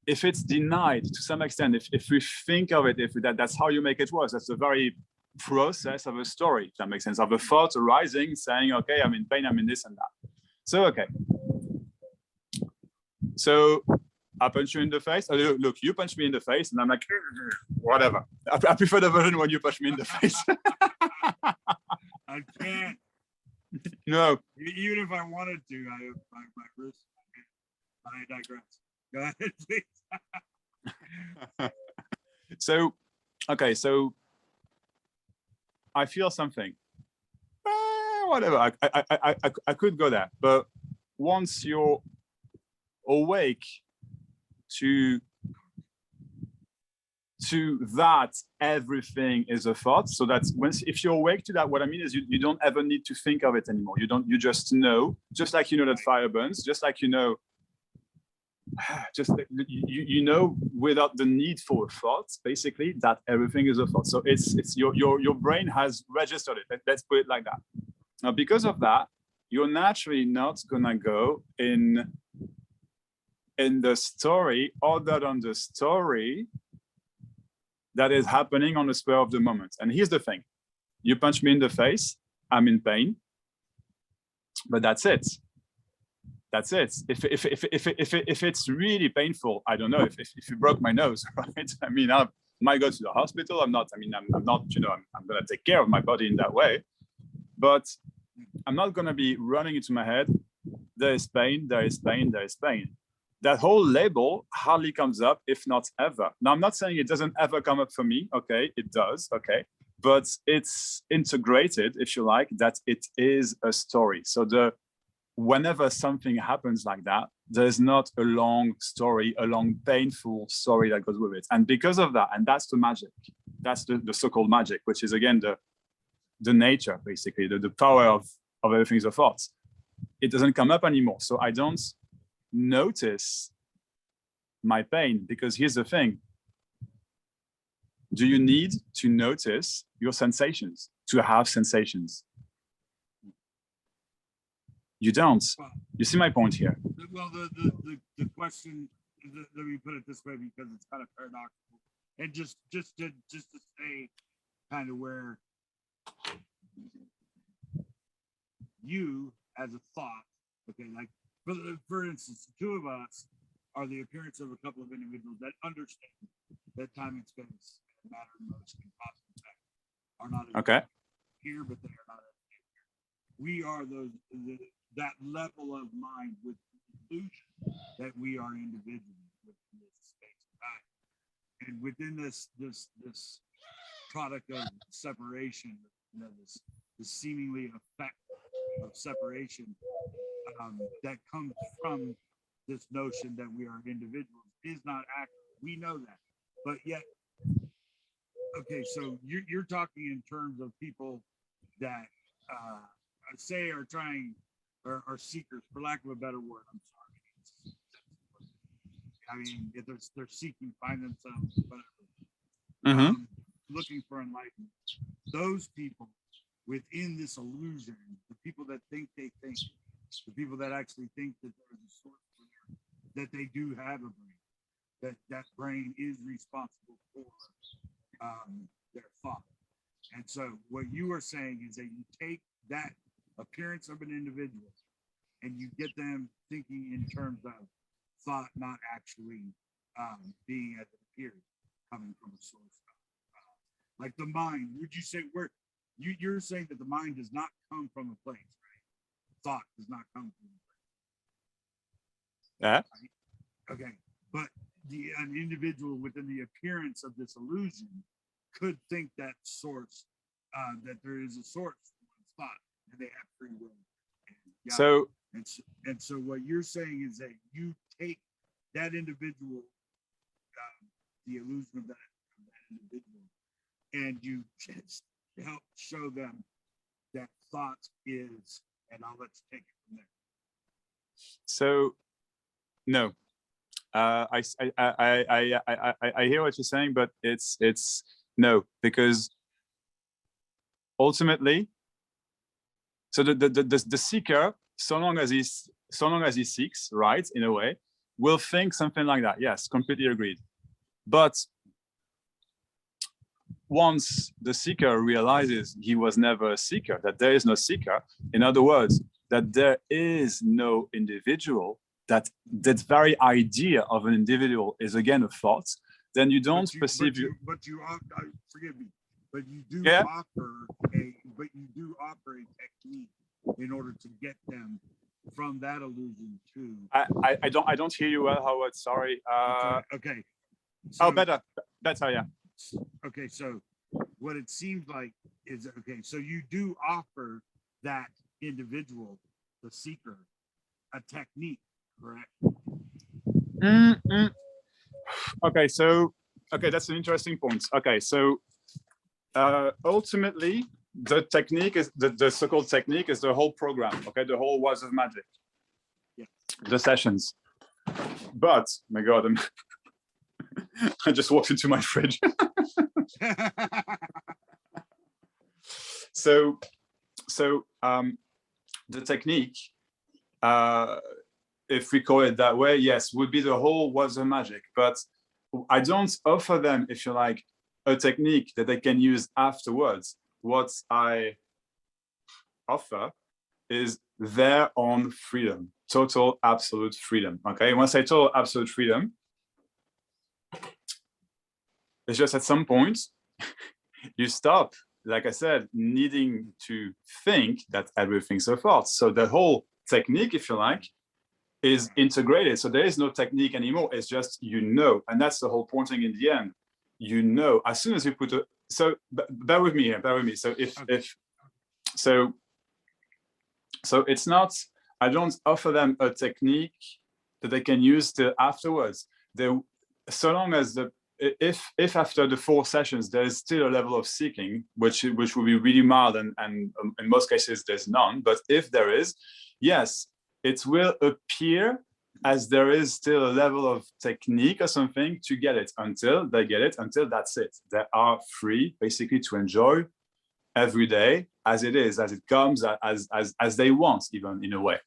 If it's denied to some extent, if we think of it, if that's how you make it worse, that's the very process of a story, if that makes sense, of a thought arising, saying, okay, I'm in pain, I'm in this and that. So, okay. So I punch you in the face. Oh, look, you punch me in the face, and I'm like, whatever. I prefer the version when you punch me in the face. I can't. No. Even if I wanted to, my wrist. I digress. Go ahead, please. So, okay, so I feel something. Whatever. I could go there, but once you're awake to that, everything is a thought. So that's if you're awake to that, what I mean is you don't ever need to think of it anymore. You just know, just like you know that fire burns, just like you know, just you know without the need for a thought, basically, that everything is a thought. So it's your brain has registered it. Let's put it like that. Now, because of that, you're naturally not gonna go in the story other than the story that is happening on the spur of the moment. And here's the thing: you punch me in the face, I'm in pain, but that's it. That's it. If it's really painful, I don't know, if you broke my nose, right? I mean, I might go to the hospital. I'm not, you know, I'm gonna take care of my body in that way, but I'm not gonna be running into my head, there is pain, there is pain, there is pain. That whole label hardly comes up, if not ever. Now, I'm not saying it doesn't ever come up for me, okay, it does, okay, but it's integrated, if you like, that it is a story. So whenever something happens like that, there's not a long story, a long painful story that goes with it. And because of that, and that's the magic, that's the so-called magic, which is again the nature, basically, the power of everything's a thought. It doesn't come up anymore. So I don't notice my pain, because here's the thing: do you need to notice your sensations to have sensations? You don't. Well, you see my point here? Well, the question, let me put it this way, because it's kind of paradoxical, and just to say kind of where you as a thought, okay, like for instance, the two of us are the appearance of a couple of individuals that understand that time and space, matter and motion, and cause and effect are not okay here, but they are not here. We are that level of mind with the illusion that we are individuals within this space and time, and within this product of separation, you know, this seemingly effect of separation that comes from this notion that we are individuals is not accurate. We know that, but yet, okay, so you're talking in terms of people that say are trying, or seekers, for lack of a better word. I'm sorry. I mean, if they're seeking, find themselves, whatever, looking for enlightenment. Those people within this illusion, the people that think they think, the people that actually think that there's a source there, that they do have a brain, that brain is responsible for their thought. And so what you are saying is that you take that appearance of an individual, and you get them thinking in terms of thought, not actually being as it appears, coming from a source. Like the mind, would you say you're saying that the mind does not come from a place, right? Thought does not come from a place. Yeah. Right? Okay, but an individual within the appearance of this illusion could think that source, that there is a source for thought, and they have free will. And, So and so what you're saying is that you take that individual, the illusion of that individual, and you just help show them that thought is, and I'll let you take it from there. So no, I hear what you're saying, but it's no, because ultimately, so the seeker, so long as he seeks, right, in a way, will think something like that. Yes, completely agreed. But once the seeker realizes he was never a seeker, that there is no seeker, in other words, that there is no individual, that very idea of an individual is again a thought, then you don't perceive forgive me, but you do offer a technique in order to get them from that illusion to. I don't hear you well, Howard. Sorry. Okay. So, better, yeah. Okay, so what it seems like is, okay, so you do offer that individual, the seeker, a technique, correct? Okay, that's an interesting point. Okay, so ultimately, the technique is the so-called technique is the whole program. Okay, the whole Words of Magic. Yeah. The sessions. But my God, I just walked into my fridge. So the technique, if we call it that way, yes, would be the whole Words of Magic. But I don't offer them, if you like, a technique that they can use afterwards. What I offer is their own freedom, total, absolute freedom. Okay, when I say total, absolute freedom, it's just at some point you stop, like I said, needing to think that everything's a thought. So the whole technique, if you like, is integrated. So there is no technique anymore. It's just, and that's the whole pointing in the end. As soon as you put so bear with me here, So so it's not, I don't offer them a technique that they can use till afterwards. So long as if after the 4 sessions there is still a level of seeking, which will be really mild, and in most cases there's none, but if there is, yes, it will appear as there is still a level of technique or something to get it. Until they get it, until that's it. They are free basically to enjoy every day as it is, as it comes, as they want, even in a way.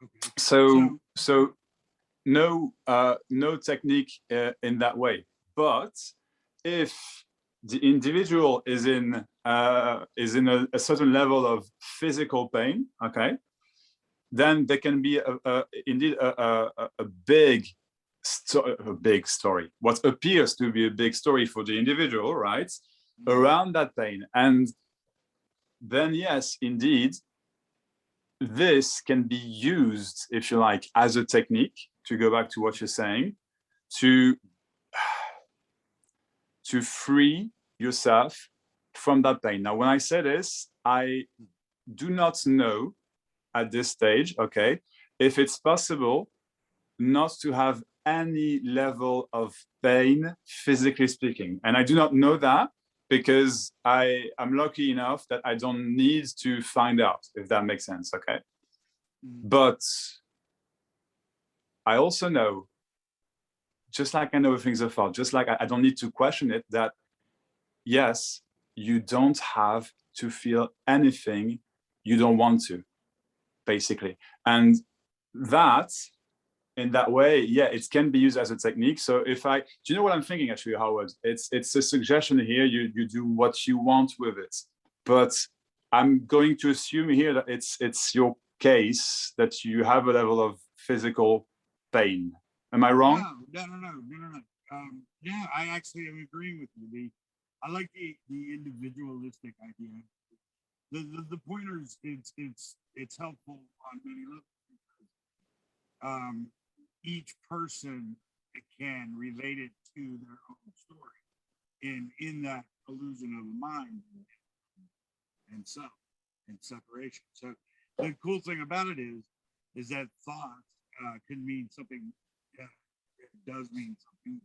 Okay. So no technique in that way. But if the individual is in a certain level of physical pain, okay, then there can be indeed a big story, what appears to be a big story for the individual, right, around that pain. And then, yes, indeed, this can be used, if you like, as a technique, to go back to what you're saying, to free yourself from that pain. Now, when I say this, I do not know at this stage, okay, if it's possible not to have any level of pain, physically speaking. And I do not know that because I am lucky enough that I don't need to find out, if that makes sense, okay? But I also know, just like I know things are thought, just like I don't need to question it, that yes, you don't have to feel anything you don't want to, basically. And that, in that way, yeah, it can be used as a technique. So do you know what I'm thinking, actually, Howard? It's a suggestion here. You do what you want with it. But I'm going to assume here that it's your case that you have a level of physical pain. Am I wrong? No. Yeah, I actually am agreeing with you. I like the individualistic idea. The pointers, it's helpful on many levels. Each person can relate it to their own story in that illusion of the mind and self and separation. So the cool thing about it is that thought can mean something. It does mean something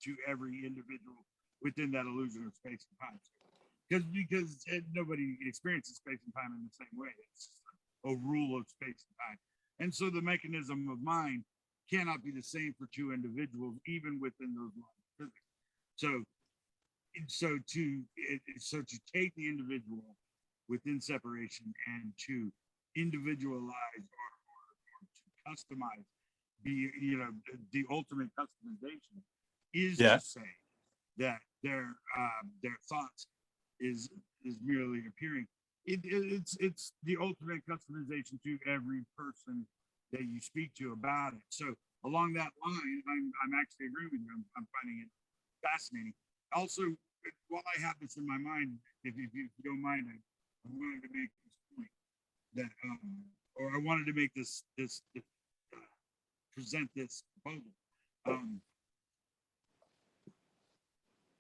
to every individual within that illusion of space and time. Because nobody experiences space and time in the same way. It's a rule of space and time. And so the mechanism of mind cannot be the same for two individuals, even within those laws of physics. So to take the individual within separation and to individualize or to customize the ultimate customization is to say that their thoughts is merely appearing. It's the ultimate customization to every person that you speak to about it. So along that line, I'm actually agreeing with you. I'm finding it fascinating. Also, while I have this in my mind, if you don't mind, I wanted to make this point that, or I wanted to make this present this proposal.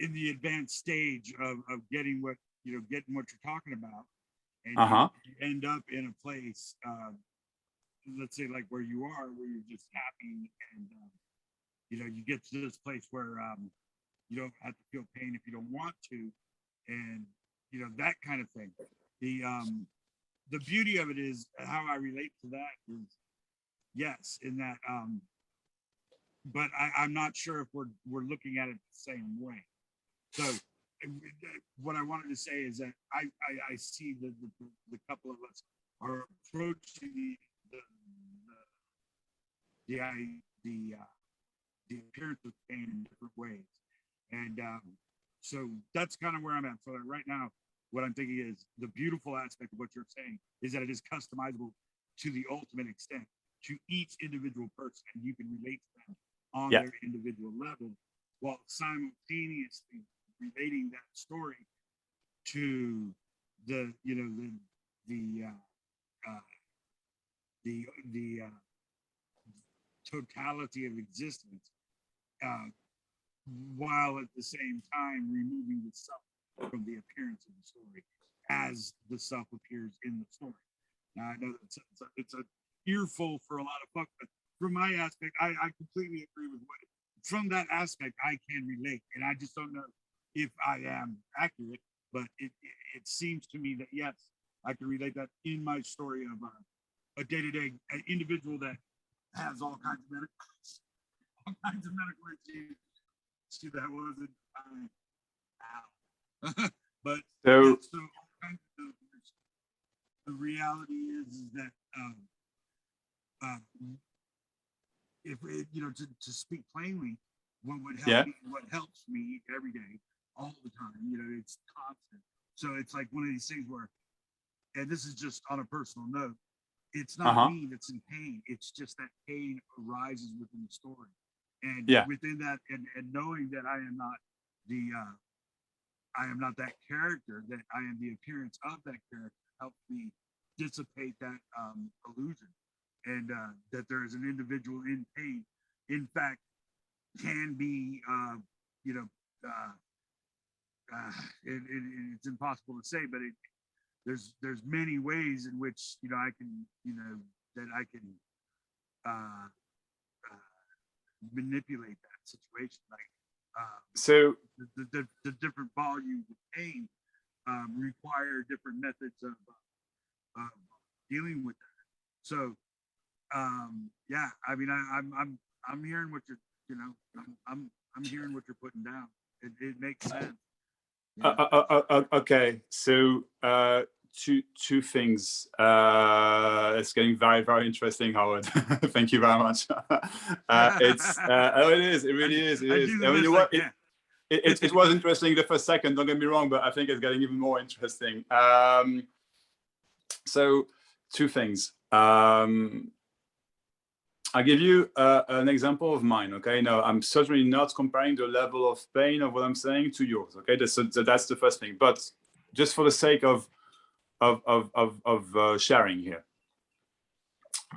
In the advanced stage of getting what you're talking about, and you end up in a place, let's say like where you are, where you're just happy, and you get to this place where you don't have to feel pain if you don't want to, and that kind of thing. The beauty of it is how I relate to that is yes, in that, but I'm not sure if we're looking at it the same way. So what I wanted to say is that I see the couple of us are approaching the appearance of pain in different ways, and so that's kind of where I'm at. So right now, what I'm thinking is the beautiful aspect of what you're saying is that it is customizable to the ultimate extent to each individual person, and you can relate to them on their individual level, while simultaneously relating that story to the totality of existence, while at the same time removing the self from the appearance of the story as the self appears in the story. Now I know that it's a earful for a lot of folks, but from my aspect, I completely agree with what. From that aspect, I can relate, and I just don't know if I am accurate, but it seems to me that yes, I can relate that in my story of a day-to-day individual that has all kinds of medical issues. See, that wasn't but so all kinds of the reality is that if to speak plainly, what would help me, what helps me every day, all the time, it's constant. So it's like one of these things where, and this is just on a personal note, it's not me that's in pain. It's just that pain arises within the story, and within that, and knowing that I am not that character, that I am the appearance of that character, helps me dissipate that illusion, and that there is an individual in pain. In fact, can be, it's impossible to say, but there's many ways in which I can that I can manipulate that situation. Like so the different volumes of pain require different methods of dealing with that. So yeah, I mean, I'm hearing what you're I'm hearing what you're putting down. It makes sense. Okay, so two things. It's getting very, very interesting, Howard. Thank you very much. It really is. It is. I mean, it was interesting the first second, don't get me wrong, but I think it's getting even more interesting. So two things. I'll give you an example of mine, okay? No, I'm certainly not comparing the level of pain of what I'm saying to yours, okay? That's the first thing. But just for the sake of sharing here,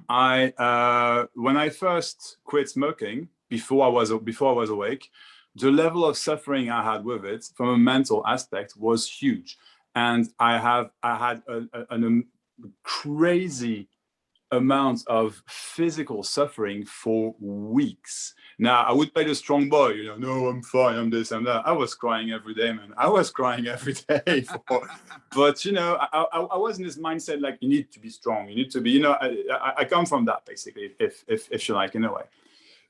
when I first quit smoking, before I was awake, the level of suffering I had with it from a mental aspect was huge, and I had a crazy amount of physical suffering for weeks. Now, I would play the strong boy, no, I'm fine, I'm this, I'm that. I was crying every day, man. I was crying every day. But, I was in this mindset, like, you need to be strong. You need to be, I come from that, basically, if you like, in a way.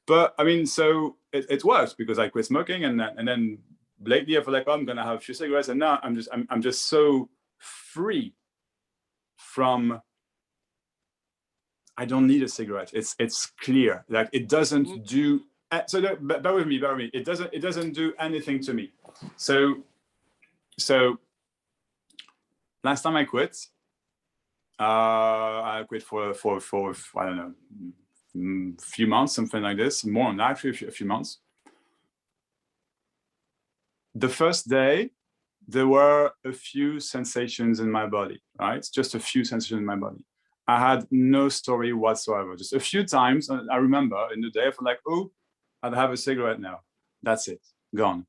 But, I mean, so it works because I quit smoking, and then lately I feel like, oh, I'm going to have a few cigarettes, and now I'm just so free from, I don't need a cigarette. It's clear. Like, it doesn't do. So bear with me. It doesn't do anything to me. So last time I quit for I don't know, a few months, something like this. More than that, actually, a few months. The first day, there were a few sensations in my body. Right, just a few sensations in my body. I had no story whatsoever. Just a few times, I remember in the day, I felt like, oh, I'd have a cigarette now. That's it, gone.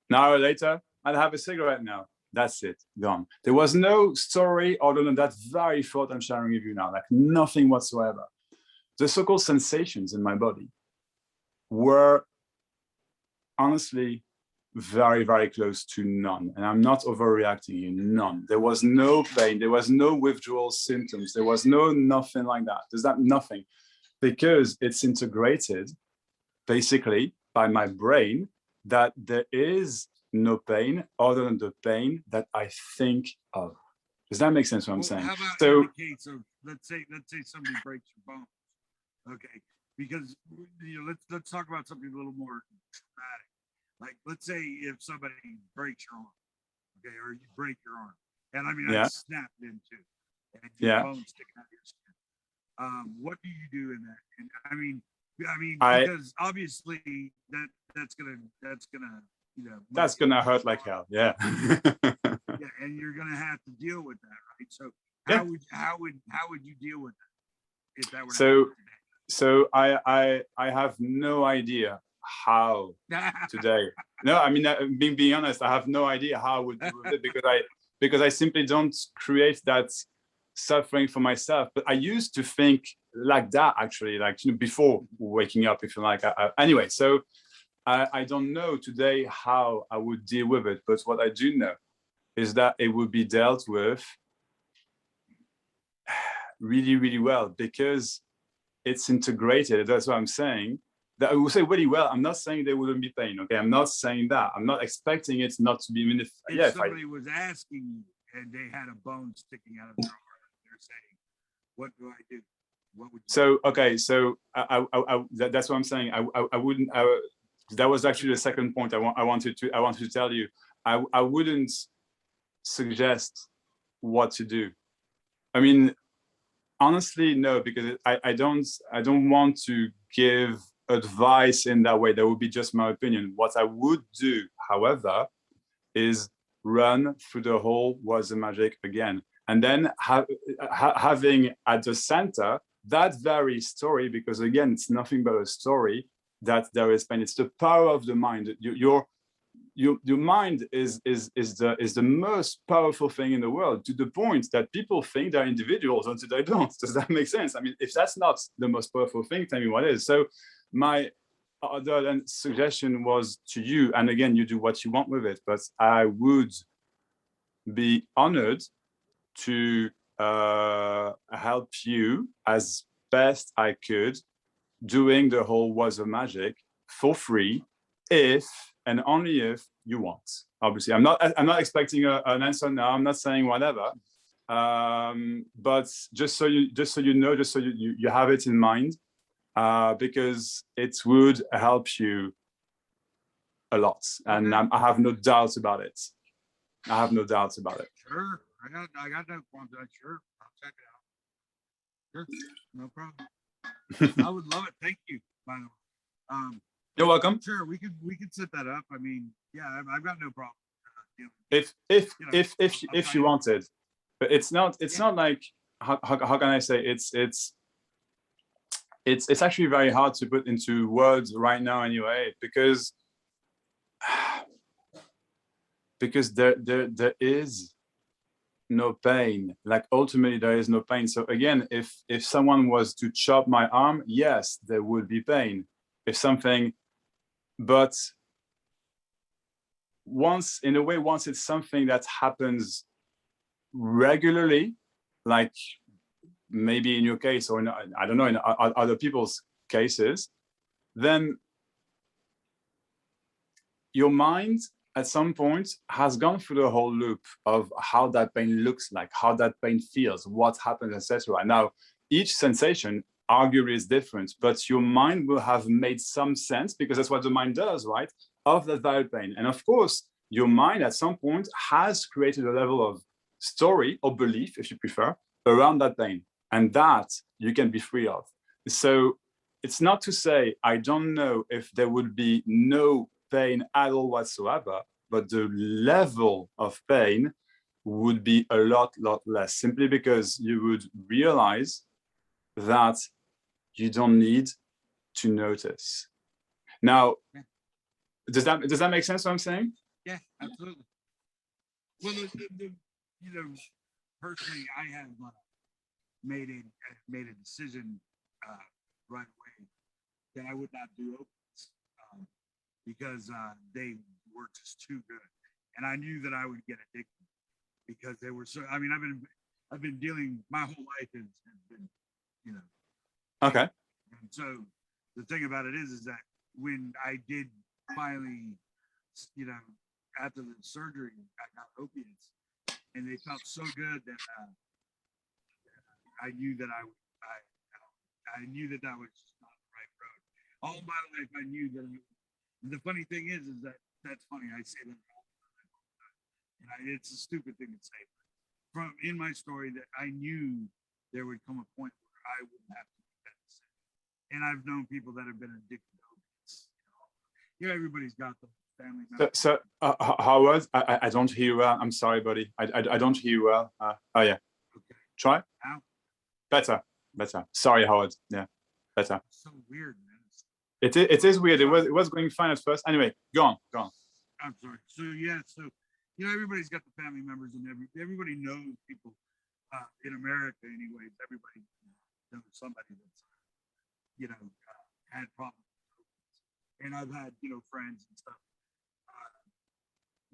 An hour later, I'd have a cigarette now. That's it, gone. There was no story other than that very thought I'm sharing with you now, like nothing whatsoever. The so-called sensations in my body were honestly very, very close to none. And I'm not overreacting here, none. There was no pain, there was no withdrawal symptoms, there was nothing like that. There's that nothing, because it's integrated basically by my brain that there is no pain other than the pain that I think of. Does that make sense what I'm saying? How about so in the case of, let's say somebody breaks your bone, okay? Because let's talk about something a little more traumatic. Like, let's say if somebody breaks your arm, okay, or you break your arm, and I mean, I snapped in two, and your bone's sticking out of your skin. What do you do in that? And I mean, because obviously that's gonna that's gonna hurt like hell. Yeah. Yeah, and you're gonna have to deal with that, right? So how would you deal with that if that were to happen today? So I have no idea how today. No, I mean, being honest, I have no idea how I would deal with it, because I simply don't create that suffering for myself. But I used to think like that, actually, like, before waking up, if you like. Anyway, so I don't know today how I would deal with it, but what I do know is that it would be dealt with really, really well, because it's integrated. That's what I'm saying. That I will say really well. I'm not saying there wouldn't be pain. Okay, I'm not saying that. I'm not expecting it not to be. I mean, if somebody was asking you and they had a bone sticking out of their arm, they're saying, "What do I do? What would you?" So okay, so that's what I'm saying. I wouldn't. That was actually the second point I wanted to tell you. I wouldn't suggest what to do. I mean, honestly, no, because I don't want to give advice in that way. That would be just my opinion. What I would do, however, is run through the whole was the magic again, and then having at the center that very story, because again, it's nothing but a story, that there is pain. It's the power of the mind. Your mind is the most powerful thing in the world, to the point that people think they're individuals until they don't. Does that make sense? I mean, if that's not the most powerful thing, tell me what is. So my other suggestion was to you, and again, you do what you want with it, but I would be honored to help you as best I could doing the whole was a magic for free, if and only if you want. Obviously, I'm not expecting an answer now. I'm not saying whatever, but just so you know, just so you have it in mind, because it would help you a lot, and I have no doubts about it. I have no doubts about it. Sure. I got no qualms. Sure. I'll check it out. Sure. No problem. I would love it. Thank you, by the way. You're welcome. Sure, we could set that up. I mean, yeah, I've got no problem. If you wanted, but it's not like how can I say it's actually very hard to put into words right now anyway, because there is no pain. Like ultimately there is no pain. So again, if someone was to chop my arm, yes, there would be pain. If something, but once it's something that happens regularly, like maybe in your case, or I don't know, in other people's cases, then your mind at some point has gone through the whole loop of how that pain looks like, how that pain feels, what happens, etc. Now, each sensation arguably is different, but your mind will have made some sense, because that's what the mind does, right? Of that valid pain. And of course, your mind at some point has created a level of story or belief, if you prefer, around that pain. And that you can be free of. So it's not to say, I don't know if there would be no pain at all whatsoever, but the level of pain would be a lot less, simply because you would realize that you don't need to notice. Now, does that make sense what I'm saying? Yeah, absolutely. Well, you know, personally, I have made a decision right away that I would not do opens because they were just too good, and I knew that I would get addicted because they were so. I mean, I've been dealing my whole life has been, you know. Okay. And so the thing about it is that when I did finally, you know, after the surgery, I got opiates, and they felt so good that I knew that I knew that was just not the right road. All my life, I knew that. The funny thing is that that's funny. I say that all the time, and it's a stupid thing to say. From in my story, that I knew there would come a point where I would have to make that decision. And I've known people that have been addicted to opiates. You know, everybody's got the family members. So Howard, I don't hear you well. I'm sorry, buddy. I don't hear you well. Oh yeah. Okay. Try. Now? Better. Sorry, Howard. Yeah, better. It's so weird, man. It is weird. It was going fine at first. Anyway, go on. I'm sorry. So yeah, you know, everybody's got the family members, and everybody knows people in America, anyways. Everybody knows somebody that's had problems, and I've had friends and stuff,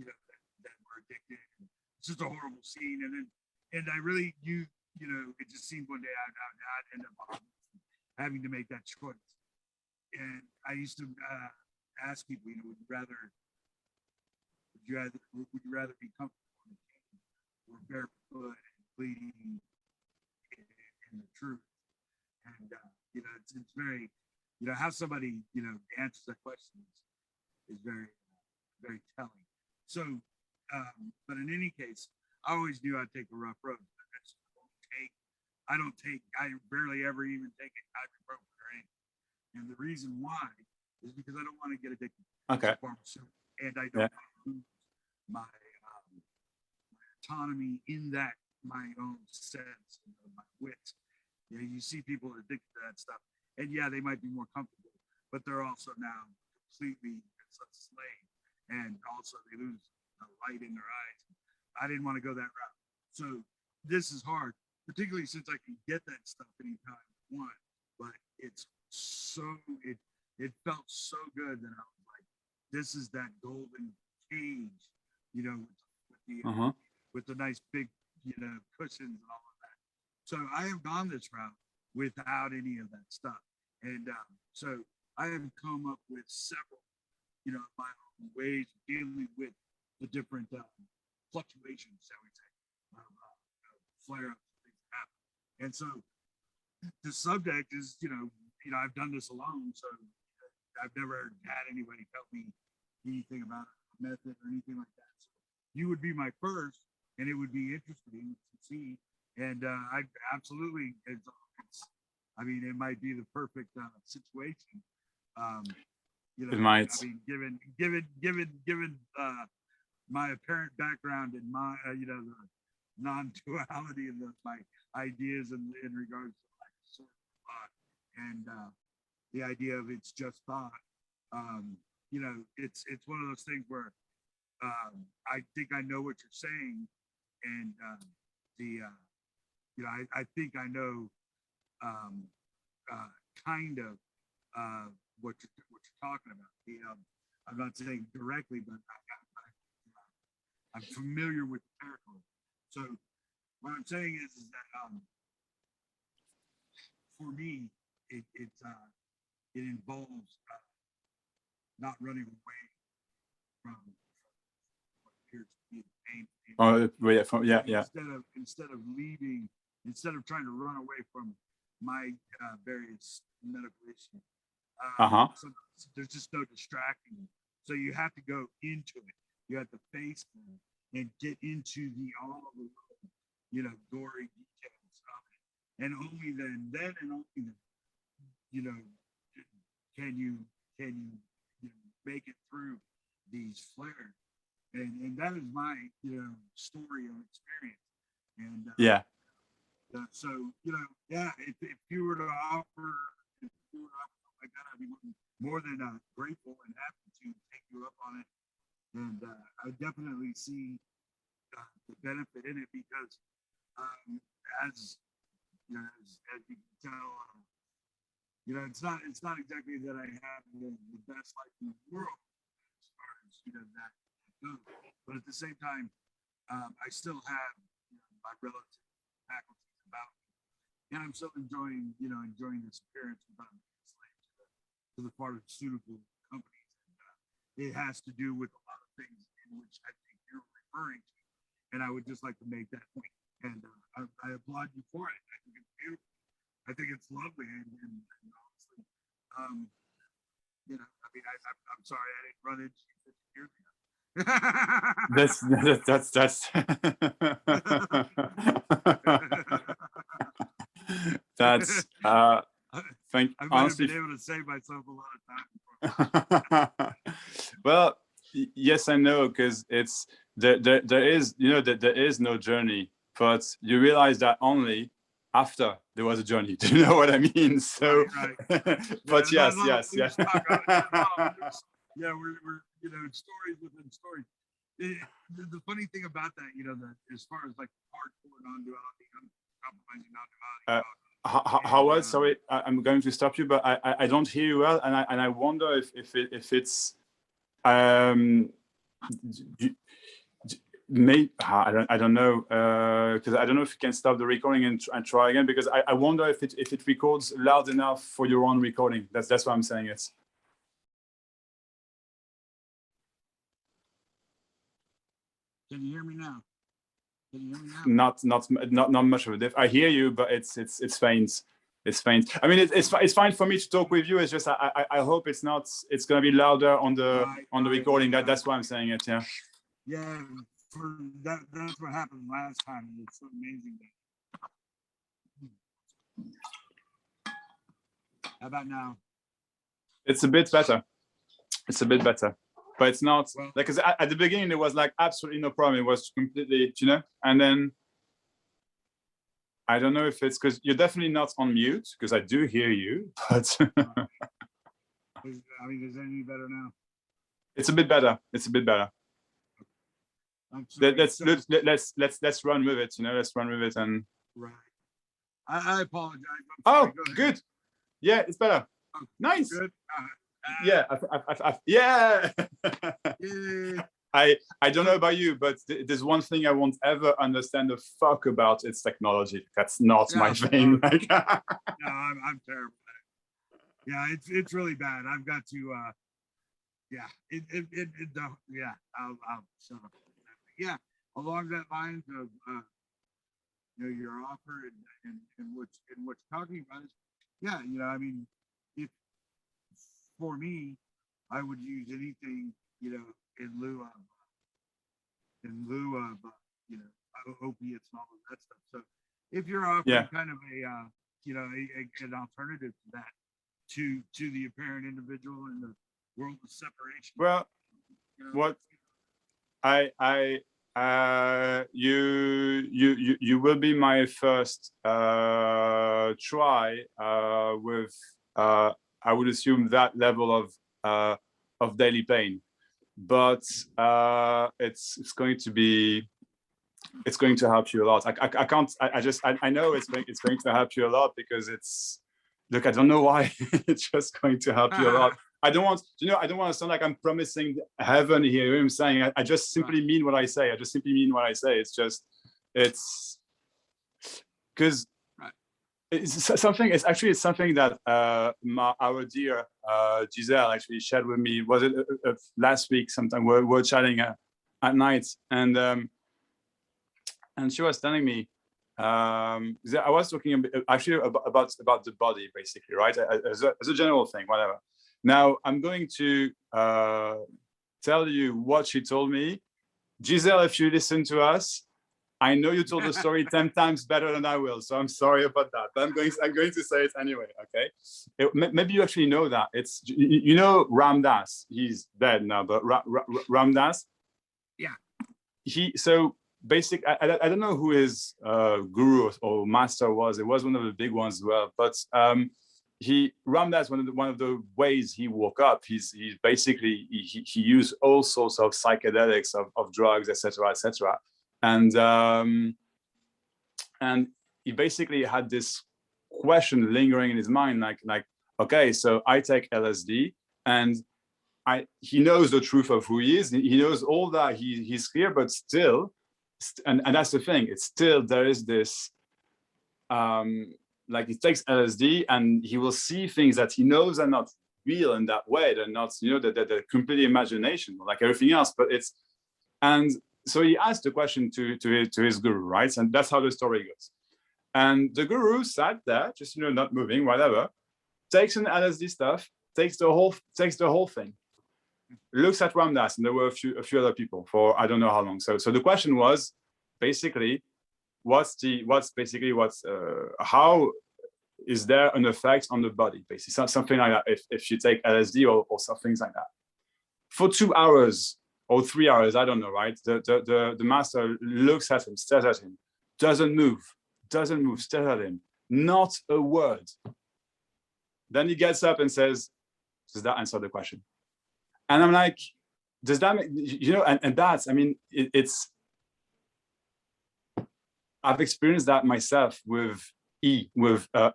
that were addicted. And it's just a horrible scene, and I really it just seemed one day I'd end up having to make that choice. And I used to ask people, would you rather be comfortable in the cane or barefoot and bleeding in the truth? And it's very, how somebody answers that question is very very telling. So, but in any case, I always knew I'd take a rough road. I barely ever even take ibuprofen or anything. And the reason why is because I don't want to get addicted Okay. to pharmaceutical, and I don't want to lose my autonomy in that, my own sense, my wit. You see people addicted to that stuff, and yeah, they might be more comfortable, but they're also now completely enslaved, and also they lose the light in their eyes. I didn't want to go that route, so this is hard, particularly since I can get that stuff anytime I want, but it's so it felt so good that I was like, this is that golden cage, with the nice big cushions and all of that. So I have gone this route without any of that stuff, and so I have come up with several my own ways of dealing with the different fluctuations, shall we say, flare-ups, things that happen. And so the subject is I've done this alone, so I've never had anybody help me, anything about a method or anything like that. So you would be my first, and it would be interesting to see. And I absolutely, I mean, it might be the perfect situation. You know, It might. I mean, given my apparent background and my, you know, the non-duality and my ideas in regards to like sort of thought and the idea of it's just thought. You know, it's one of those things where I think I know what you're saying, and you know, I think I know kind of what you're talking about. I'm not saying directly, but I'm familiar with the territory. So what I'm saying is that for me, it involves not running away from what appears to be the pain. Oh, yeah, yeah. Instead of leaving, instead of trying to run away from my various medical issues, so there's just no distracting you. So you have to go into it. You have to face them and get into all of the, you know, gory details of it. And only then and only then, you know, can you make it through these flares. And that is my, you know, story of experience. And Yeah. So, you know, yeah, if you were to offer, something like that, I'd be more than grateful and happy to take you up on it. And I definitely see the benefit in it because, as you know, as you can tell, you know, it's not exactly that I have the best life in the world as far as, you know, that goes. But at the same time, I still have, you know, my relative faculties about me, and I'm still enjoying this appearance without being a slave to the pharmaceutical companies. And, it has to do with a lot of things in which I think you're referring to, and I would just like to make that point. And I applaud you for it. I think it's beautiful. I think it's lovely, and honestly, you know, I mean, I'm sorry I didn't run into you 50 years ago. That's thank I might honestly have been able to save myself a lot of time. well, yes and no, because it's there is, you know, that there is no journey, but you realize that only after there was a journey. Do you know what I mean? So Right. but Yeah, yes. Yeah, we're you know, stories within stories. The funny thing about that, you know, that as far as like hardcore non-duality, compromising non-duality. How was? Sorry, I'm going to stop you, but I don't hear you well, and I wonder if it's maybe I don't know, because I don't know if you can stop the recording and try again, because I wonder if it records loud enough for your own recording. That's what I'm saying. It's. Can you hear me now? Can you hear me now? Not much of a diff. I hear you, but it's faint. It's faint. I mean, it's fine for me to talk with you. It's just I hope it's gonna be louder on the recording. That's why I'm saying it. Yeah. Yeah, that's what happened last time. It's so amazing. How about now? It's a bit better. But it's not, Well, like, because at the beginning it was like absolutely no problem. It was completely, you know, and then I don't know if it's because you're definitely not on mute, because I do hear you, but I mean, is it any better now? it's a bit better. I'm sorry. Let's run with it. You know, let's run with it. And right. I apologize. Oh, good. Yeah, it's better. Oh, nice. Good. Yeah, yeah. I don't know about you, but there's one thing I won't ever understand the fuck about. It's technology. That's not my thing. No, I'm terrible at it. Yeah, it's really bad. I've got to yeah, yeah, I'll shut up. Yeah, along that lines of you know, your offer and what you're talking about is, yeah, you know, I mean, if for me, I would use anything you know, in lieu of, opiates and all of that stuff. So if you're offering kind of an alternative to that, to the apparent individual in the world of separation. Well, what you will be my first try with I would assume that level of daily pain, but it's going to help you a lot. I know it's going to help you a lot because look, I don't know why. It's just going to help you a lot. I don't want to sound like I'm promising heaven here. You know what I'm saying? I just simply mean what I say. It's because it's something that our dear Giselle actually shared with me. Was it last week? Sometime we're chatting at night, and she was telling me. I was talking actually about the body, basically, right? As a general thing, whatever. Now I'm going to tell you what she told me. Giselle, if you listen to us, I know you told the story 10 times better than I will, so I'm sorry about that. But I'm going to say it anyway, okay? Maybe you actually know that. It's, you know, Ram Dass. He's dead now, but Ram Dass. Yeah. So basic, I don't know who his guru or master was. It was one of the big ones as well. But Ram Dass, one of the ways he woke up, he's basically he used all sorts of psychedelics, of drugs, etc., etc. And he basically had this question lingering in his mind, like, okay, so I take LSD and he knows the truth of who he is. He knows all that. He's clear, but still, and that's the thing. It's still, there is this, like, he takes LSD and he will see things that he knows are not real in that way. They're not, they're completely imagination, like everything else. But and so he asked the question to his guru, right? And that's how the story goes. And the guru sat there, just not moving, whatever, takes an LSD stuff, takes the whole thing, looks at Ram Dass, and there were a few other people for I don't know how long. So the question was basically, how is there an effect on the body? Basically, something like that. If you take LSD or some things like that, for 2 hours or 3 hours, I don't know, right? The master looks at him, stares at him, doesn't move, stares at him, not a word. Then he gets up and says, "Does that answer the question?" And I'm like, does that make, and that's, I mean, it's, I've experienced that myself with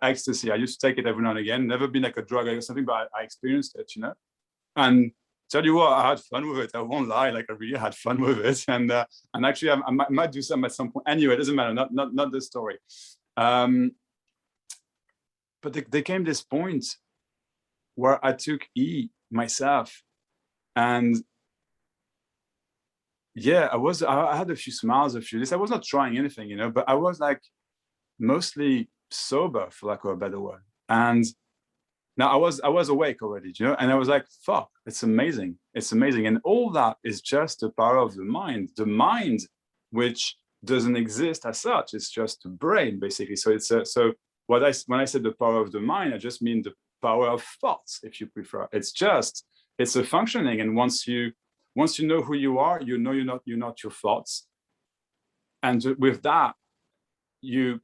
ecstasy. I used to take it every now and again, never been like a drug or something, but I experienced it, and tell you what, I had fun with it. I won't lie, like I really had fun with it. And actually I might do some at some point. Anyway, it doesn't matter, not the story. But there came this point where I took myself. And yeah, I had a few smiles, a few this. I was not trying anything, but I was like mostly sober, for lack of a better word. And now I was awake already, and I was like, fuck, it's amazing. It's amazing. And all that is just the power of the mind, which doesn't exist as such. It's just the brain, basically. So when I said the power of the mind, I just mean the power of thoughts, if you prefer. It's a functioning, and once you know who you are, you're not your thoughts, and with that, you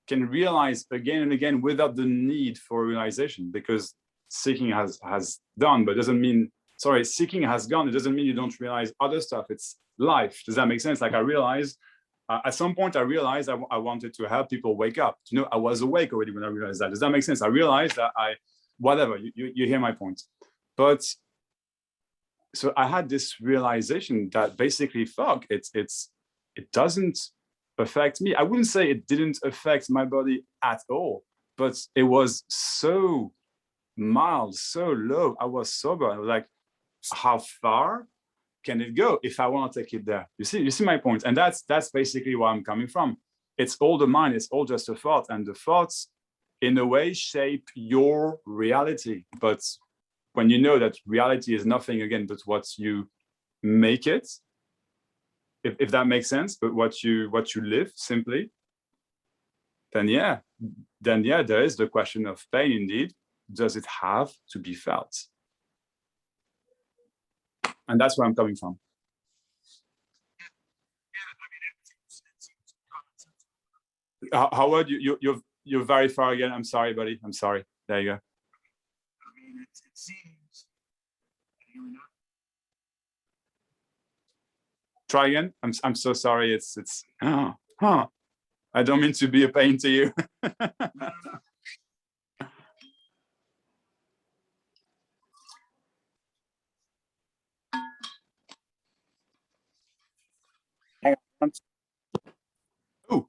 can realize again and again without the need for realization, because seeking has done, but doesn't mean seeking has gone. It doesn't mean you don't realize other stuff. It's life. Does that make sense? Like I realized at some point, I wanted to help people wake up. I was awake already when I realized that. Does that make sense? I realized that whatever, you hear my point. But so I had this realization that basically, fuck, it doesn't affect me. I wouldn't say it didn't affect my body at all, but it was so mild, so low. I was sober. I was like, how far can it go if I want to take it there? You see my point? And that's basically where I'm coming from. It's all the mind. It's all just a thought, and the thoughts in a way shape your reality, but when you know that reality is nothing again but what you make it, if that makes sense, but what you live simply, then yeah, there is the question of pain indeed. Does it have to be felt? And that's where I'm coming from. Howard, you're very far again. I'm sorry, buddy. I'm sorry. There you go. I mean, it seems. Try again. I'm so sorry. It's I don't mean to be a pain to you. No. Hang on. Ooh.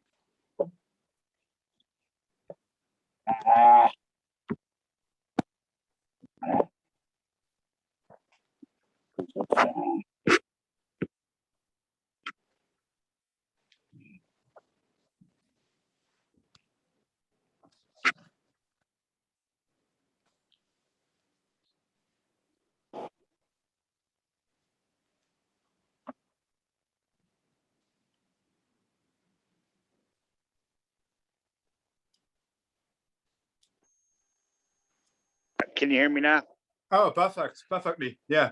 Can you hear me now? Oh, perfect. Perfectly. Yeah.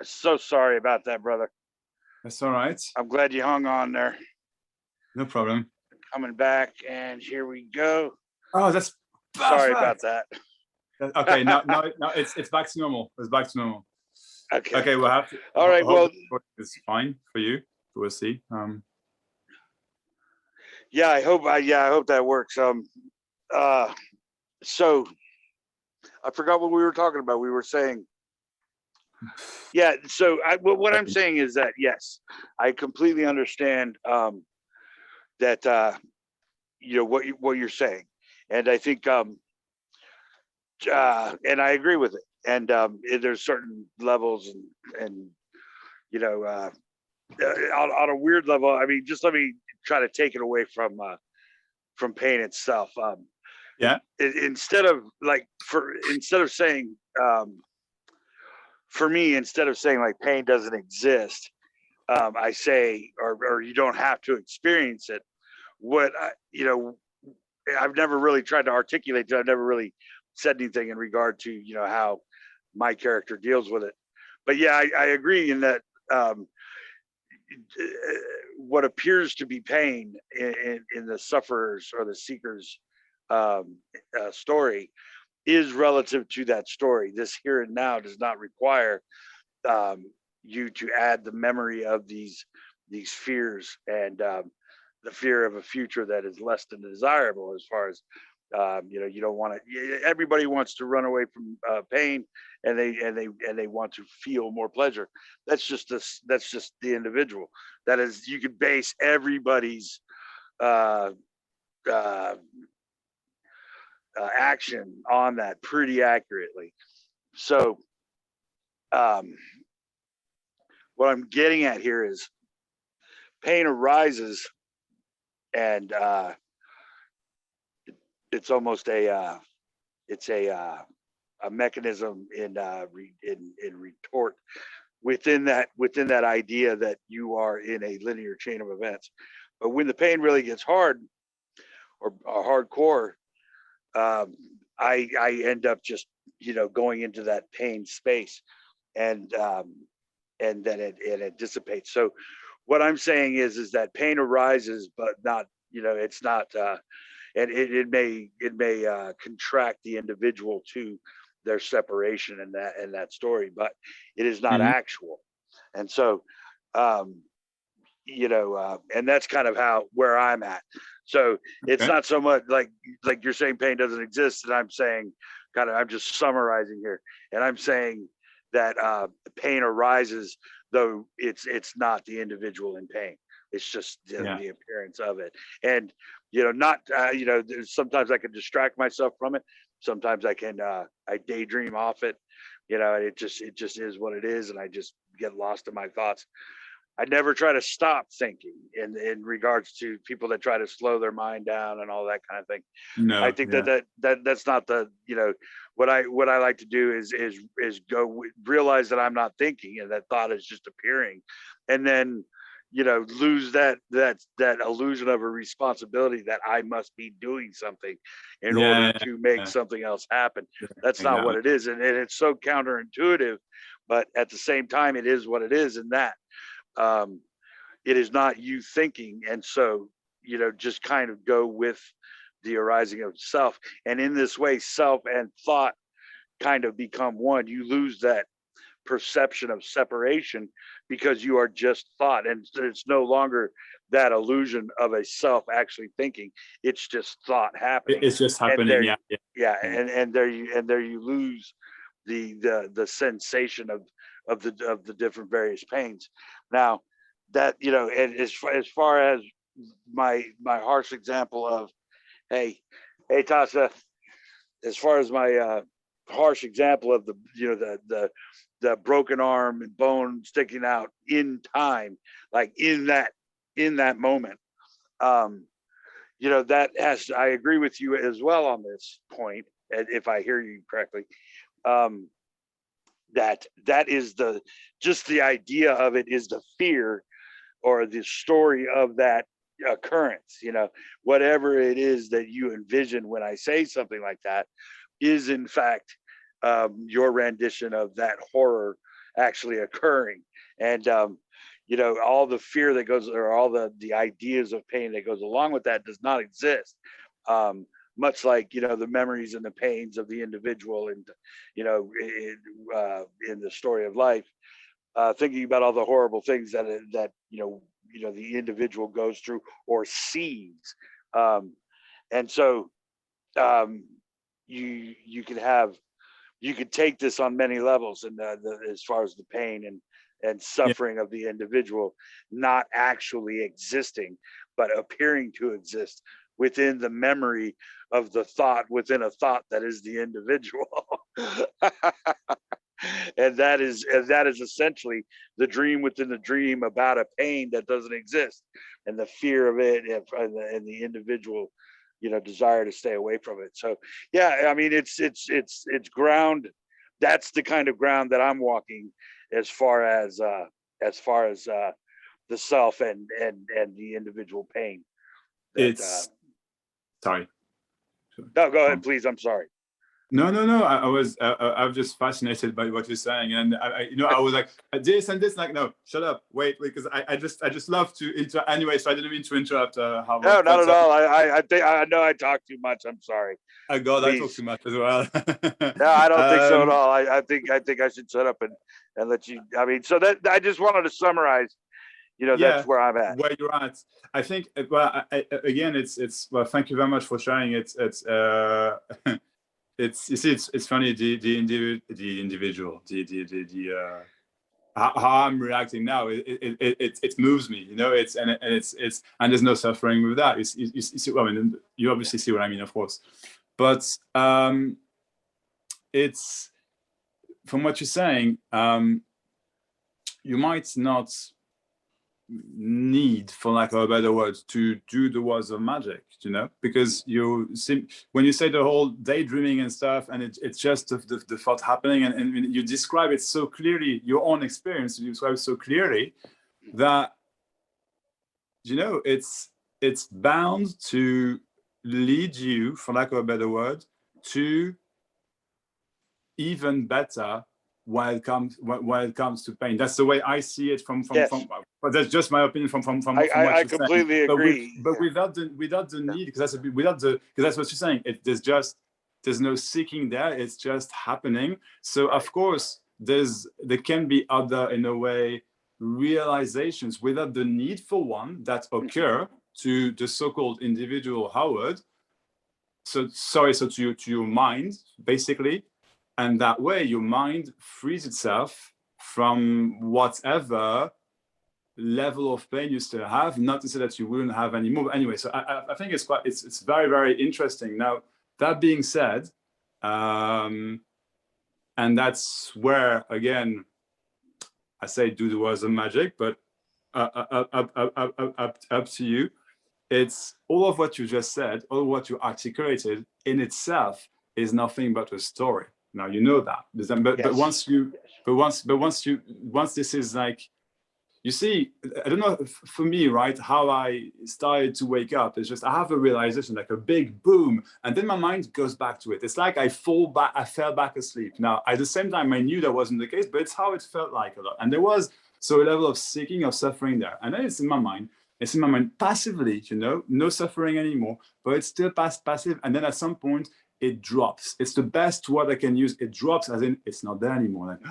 So sorry about that, brother. That's all right. I'm glad you hung on there. No problem. Coming back, and here we go. Oh, that's perfect. Sorry about that. Okay, now it's back to normal. It's back to normal. Okay. Okay, we'll have to. All right. Well, it's fine for you. We'll see. yeah, I hope that works. So I forgot what we were talking about. We were saying, yeah. So what I'm saying is that yes, I completely understand that what you're saying, and I think and I agree with it. And there's certain levels, and on a weird level. I mean, just let me try to take it away from pain itself. Yeah. Instead of saying for me, instead of saying like pain doesn't exist, I say, or you don't have to experience it. What I've never really tried to articulate. I've never really said anything in regard to how my character deals with it. But yeah, I agree in that what appears to be pain in the sufferers or the seekers story is relative to that story. This here and now does not require you to add the memory of these fears and the fear of a future that is less than desirable. As far as you don't want to. Everybody wants to run away from pain, and they want to feel more pleasure. That's just the individual. That is, you could base everybody's action on that pretty accurately. So what I'm getting at here is pain arises, and it's almost a mechanism in retort within that idea that you are in a linear chain of events. But when the pain really gets hard or hardcore, I end up just going into that pain space, and then it dissipates. So what I'm saying is that pain arises, but not it's not. And it may contract the individual to their separation in that story, but it is not actual. And so, and that's kind of where I'm at. So it's not so much like you're saying pain doesn't exist, and I'm saying I'm just summarizing here, and I'm saying that pain arises, though it's not the individual in pain. It's just the appearance of it. And not sometimes I can distract myself from it. Sometimes I can I daydream off it. And it just is what it is, and I just get lost in my thoughts. I never try to stop thinking in regards to people that try to slow their mind down and all that kind of thing. No, I think yeah. that's not the, what I like to do is realize that I'm not thinking and that thought is just appearing, and then lose that illusion of a responsibility that I must be doing something in order Yeah, to make yeah, something else happen. yeah, That's not what exactly. it is, and it's so counterintuitive, but at the same time, it is what it is. In that it is not you thinking, and so just kind of go with the arising of self, and in this way, self and thought kind of become one. You lose that perception of separation because you are just thought, and it's no longer that illusion of a self actually thinking. It's just thought happening, It's just and happening. there Yeah, yeah, yeah yeah. and there you lose the sensation of the different various pains. Now that and as far as my harsh example of, hey Tasa, as far as my harsh example of the the broken arm and bone sticking out in time, like in that moment, that has, I agree with you as well on this point, if I hear you correctly. um that is just the idea of it is the fear or the story of that occurrence. Whatever it is that you envision when I say something like that is in fact your rendition of that horror actually occurring. And all the fear that goes, or all the ideas of pain that goes along with that, does not exist. Much like the memories and the pains of the individual, and in the story of life, thinking about all the horrible things that the individual goes through or sees. And so you could take this on many levels, and as far as the pain and Yeah. suffering of the individual not actually existing, but appearing to exist within the memory of the thought within a thought that is the individual. And that is essentially the dream within the dream about a pain that doesn't exist, and the fear of it, and the individual desire to stay away from it. So yeah, I mean, it's ground. That's the kind of ground that I'm walking, as far as the self and the individual pain that It's sorry. no, go Go ahead on. please, I'm sorry. No, no, no. I'm just fascinated by what you're saying, and I was like this and this, like, no, shut up, wait, because I just love to anyway. So I didn't mean to interrupt. No, Howard, not but at all. I think I know I talk too much, I'm sorry. God, I talk Please. too much as well. No, I don't think so at um, all. I think I should shut up and let you. I mean, so that I just wanted to summarize. That's yeah, where I'm at. where you're at. I think. Well, again, it's well. Thank you very much for sharing. It's it's, you see, it's funny, the individual, how I'm reacting now. It moves me. And there's no suffering with that. You see, I mean, you obviously see what I mean, of course. But it's, from what you're saying, you might not need, for lack of a better word, to do the words of magic, because you see, when you say the whole daydreaming and stuff, and it's just the thought happening, and you describe it so clearly, your own experience, you describe it so clearly that it's bound to lead you, for lack of a better word, to even better when it comes to pain. That's the way I see it from Yes, but that's just my opinion from what I you're saying. completely But agree. without the need, because that's because that's what you're saying. There's no seeking there. It's just happening. So Right. of course there can be other, in a way, realizations without the need for one that occur to the so-called individual Howard. So to your mind, basically. And that way your mind frees itself from whatever level of pain you still have, not to say that you wouldn't have any more. But anyway, so I think it's very, very interesting. Now, that being said, and that's where, again, I say do the words of magic, but up to you. It's all of what you just said, all what you articulated in itself is nothing but a story. Now you know that, but once this is like, you see, I don't know, for me, right, how I started to wake up is just I have a realization, like a big boom, and then my mind goes back to it. It's like I fell back asleep. Now, at the same time, I knew that wasn't the case, but it's how it felt like a lot. And there was so a level of seeking, of suffering there. And then it's in my mind. It's in my mind passively, no suffering anymore, but it's still passive. And then at some point, it drops. It's the best word I can use. It drops, as in it's not there anymore. Like,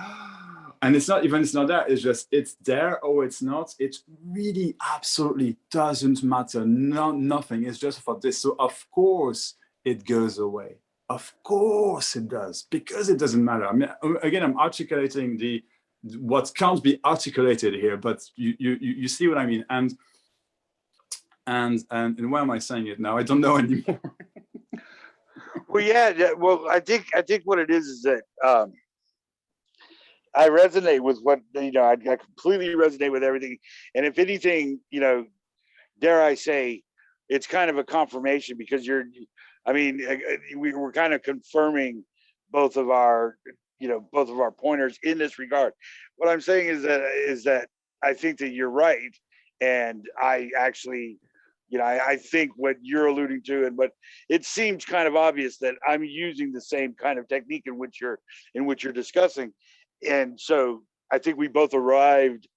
and it's not there. It's just it's there or it's not. It really absolutely doesn't matter. Nothing. It's just for this. So of course it goes away. Of course it does, because it doesn't matter. I mean, again, I'm articulating what can't be articulated here, but you see what I mean. And why am I saying it now? I don't know anymore. Well, yeah. Well, I think what it is that I resonate with what I completely resonate with everything. And if anything, dare I say, it's kind of a confirmation, because we're kind of confirming both of our pointers in this regard. What I'm saying is that I think that you're right, and I actually. I think what you're alluding to, and what it seems kind of obvious that I'm using the same kind of technique in which you're discussing, and so I think we both arrived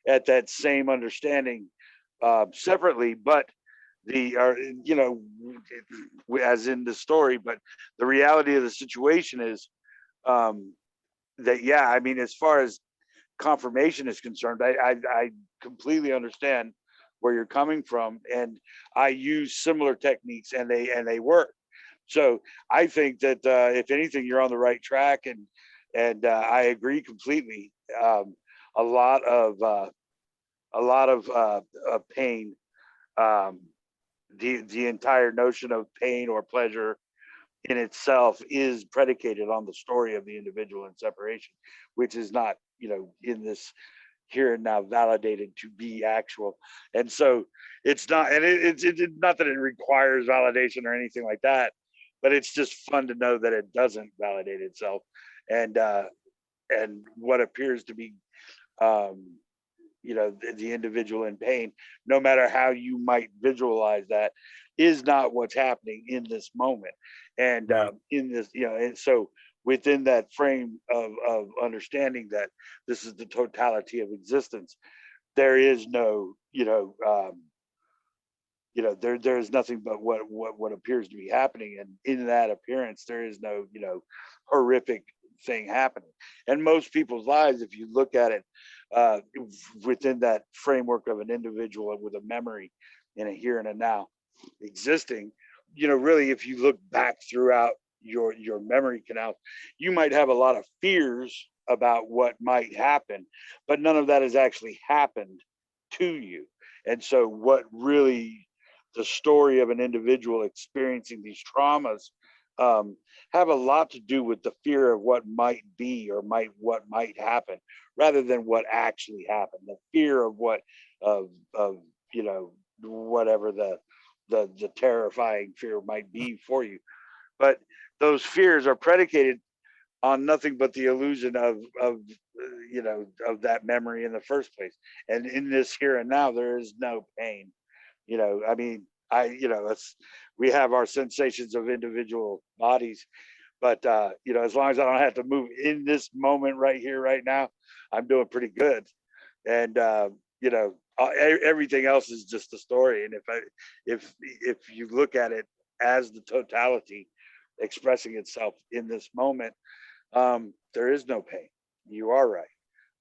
at that same understanding separately, but as in the story. But the reality of the situation is that as far as confirmation is concerned, I completely understand where you're coming from, and I use similar techniques, and they work. So I think that if anything, you're on the right track, and I agree completely. A lot of pain, the entire notion of pain or pleasure in itself is predicated on the story of the individual in separation, which is not in this here and now validated to be actual. And so it's not, and it's not that it requires validation or anything like that, but it's just fun to know that it doesn't validate itself. And what appears to be the individual in pain, no matter how you might visualize that, is not what's happening in this moment. And in this, and so within that frame of understanding that this is the totality of existence, there is no, there is nothing but what appears to be happening, and in that appearance, there is no, horrific thing happening. And most people's lives, if you look at it within that framework of an individual with a memory in a here and a now existing, really, if you look back throughout your memory canal, you might have a lot of fears about what might happen, but none of that has actually happened to you. And so what really the story of an individual experiencing these traumas have a lot to do with the fear of what might be or what might happen, rather than what actually happened. The fear of what whatever the terrifying fear might be for you. But those fears are predicated on nothing but the illusion of that memory in the first place. And in this here and now, there is no pain. We have our sensations of individual bodies, but as long as I don't have to move in this moment right here, right now, I'm doing pretty good. And everything else is just a story. And if you look at it as the totality expressing itself in this moment, there is no pain. You are right.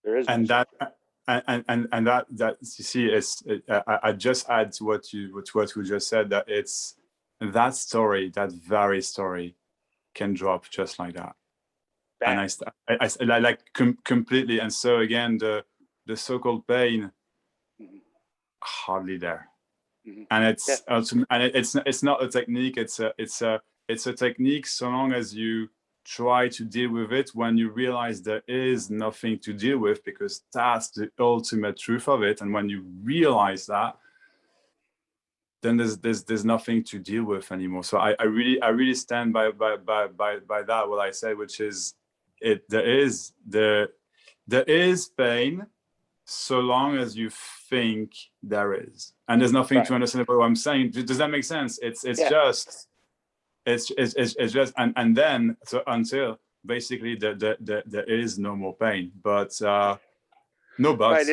There is. And that you see, I just add to what you just said, that it's that story, that very story, can drop just like that. Bang. And I like completely. And so again, the so-called pain, hardly there. And it's not a technique. It's a technique so long as you try to deal with it when you realize there is nothing to deal with, because that's the ultimate truth of it. And when you realize that, then there's nothing to deal with anymore. So I really stand by that, what I said, which is there is pain so long as you think there is, and there's nothing to understand about what I'm saying. Does that make sense? It's just and then so until basically there is no more pain, but no buts.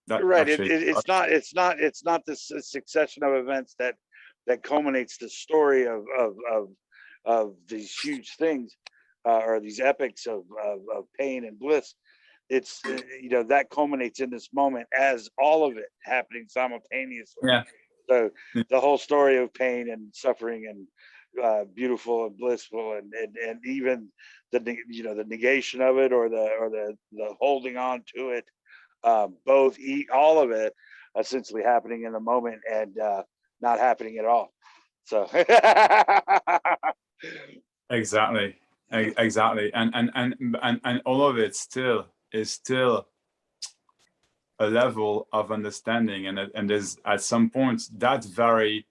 Right. It's not this succession of events that culminates the story of these huge things, or these epics of pain and bliss. It's that culminates in this moment as all of it happening simultaneously. Yeah. So the whole story of pain and suffering and beautiful and blissful and even the negation of it, or the holding on to it, all of it essentially happening in the moment and not happening at all. So exactly, and all of it is still a level of understanding, and there's at some point that very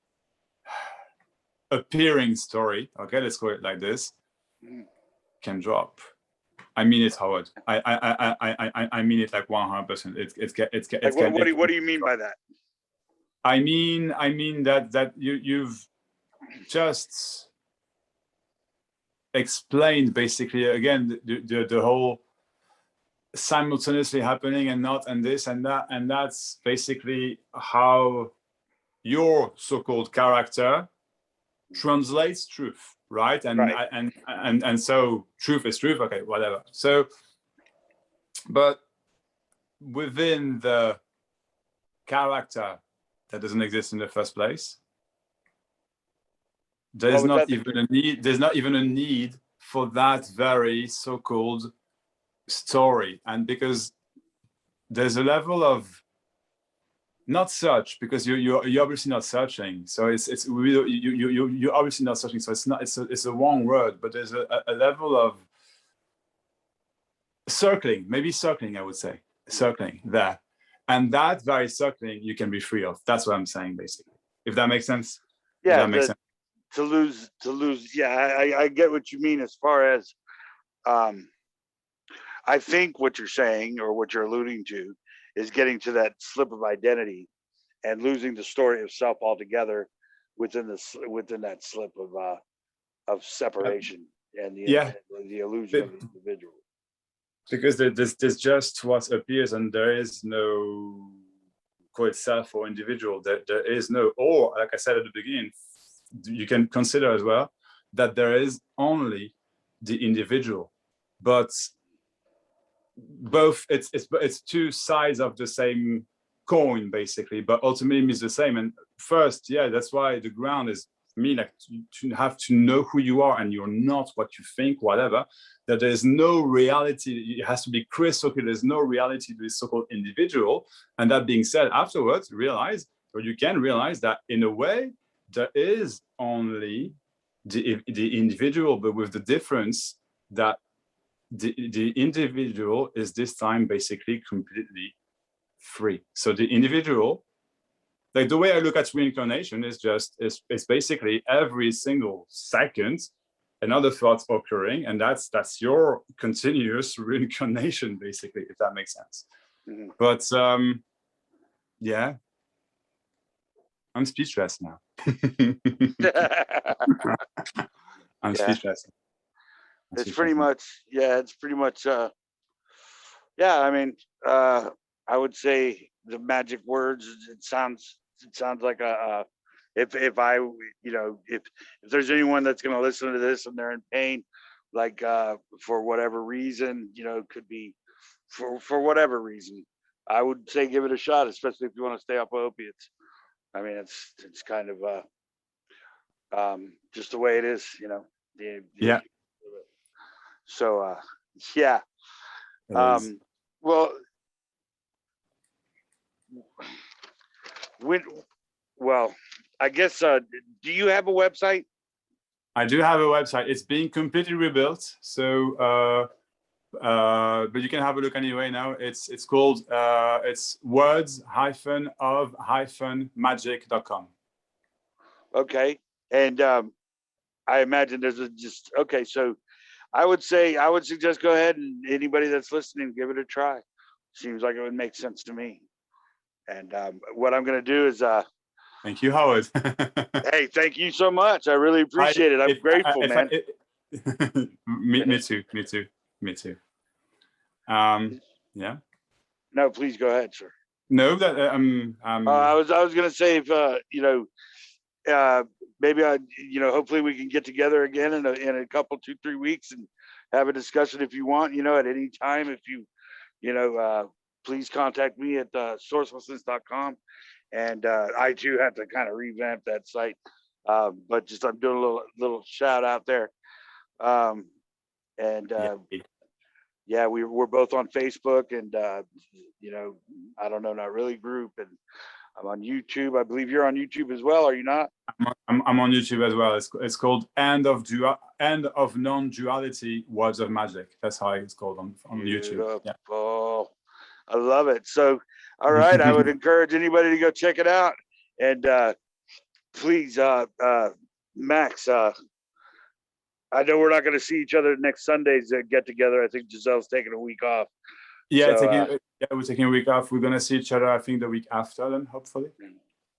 appearing story, okay, let's call it like this, can drop. I mean it, Howard. I mean it like 100%. What do you mean by that? I mean that you've just explained basically again the whole simultaneously happening and not, and this and that, and that's basically how your so-called character translates truth, right? And so truth is truth, okay, whatever. So, but within the character that doesn't exist in the first place, there's not even a need for that very so-called story. And because there's a level of not search, because you're obviously not searching, so you're obviously not searching, so it's a wrong word, but there's a level of circling, maybe circling, I would say, circling there, and that very circling you can be free of. That's what I'm saying, basically, if that makes sense. Yeah, that makes sense. To lose. Yeah, I get what you mean as far as I think what you're saying, or what you're alluding to, is getting to that slip of identity and losing the story of self altogether within that slip of separation and the illusion of the individual. Because there's just what appears, and there is no quote self or individual. There is no, or like I said at the beginning, you can consider as well that there is only the individual, but both it's two sides of the same coin basically, but ultimately means the same. And first, that's why the ground is like to have to know who you are, and you're not what you think, whatever, that there's no reality. It has to be crystal clear. There's no reality to this so-called individual. And that being said, afterwards you can realize that in a way there is only the individual, but with the difference that the individual is this time basically completely free. So the individual, like the way I look at reincarnation is it's basically every single second another thought occurring, and that's your continuous reincarnation basically, if that makes sense. Mm-hmm. But I'm speechless now. I'm speechless. It's pretty much I mean, I would say the magic words, it sounds like if there's anyone that's going to listen to this and they're in pain, like for whatever reason, could be for whatever reason, I would say give it a shot, especially if you want to stay off of opiates. I mean, it's kind of just the way it is, So well, I guess do you have a website? I do have a website. It's being completely rebuilt. So, but you can have a look anyway now. It's called it's words-of-magic.com. Okay. And I imagine there's okay. So I would suggest go ahead and anybody that's listening, give it a try. Seems like it would make sense to me. And what I'm going to do is, thank you, Howard. hey, thank you so much. I really appreciate it. I'm grateful, man. Me too. Yeah. No, please go ahead, sir. No, that I was going to say, if maybe hopefully we can get together again in a couple, 2-3 weeks and have a discussion if you want, at any time. If you, please contact me at sourcelessness.com. And I too have to kind of revamp that site. But just I'm doing a little shout out there. Yeah, we're both on Facebook and I don't know, not really group, and I'm on YouTube. I believe you're on YouTube as well, are you not? I'm on YouTube as well. It's called End of Non-Duality Words of Magic. That's how it's called on YouTube. Yeah. Oh, I love it. So, all right, I would encourage anybody to go check it out. And please, Max, I know we're not going to see each other next Sunday's get together. I think Giselle's taking a week off. Yeah, so, we're taking a week off. We're gonna see each other, I think, the week after, then hopefully.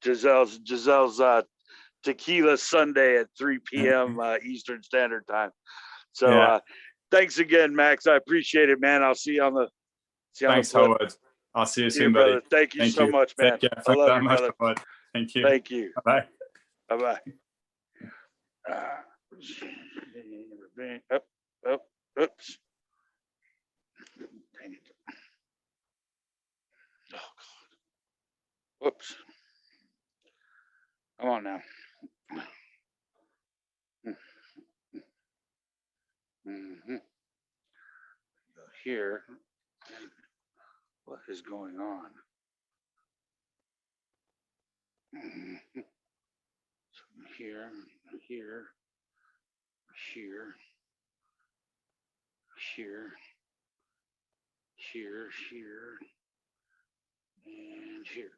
Giselle's Tequila Sunday at 3 p.m. Eastern Standard Time. So thanks again, Max. I appreciate it, man. I'll see you on the Thanks, Howard. I'll see you soon, buddy. Brother. Thank you so much, man. Take care. I love you, brother. Howard. Thank you. Thank you. Bye. Bye-bye. Oops. Dang it. Oh, God. Whoops. Come on now. Mm-hmm. Go here. What is going on? Mm-hmm. So here, here, here, here, here, and here.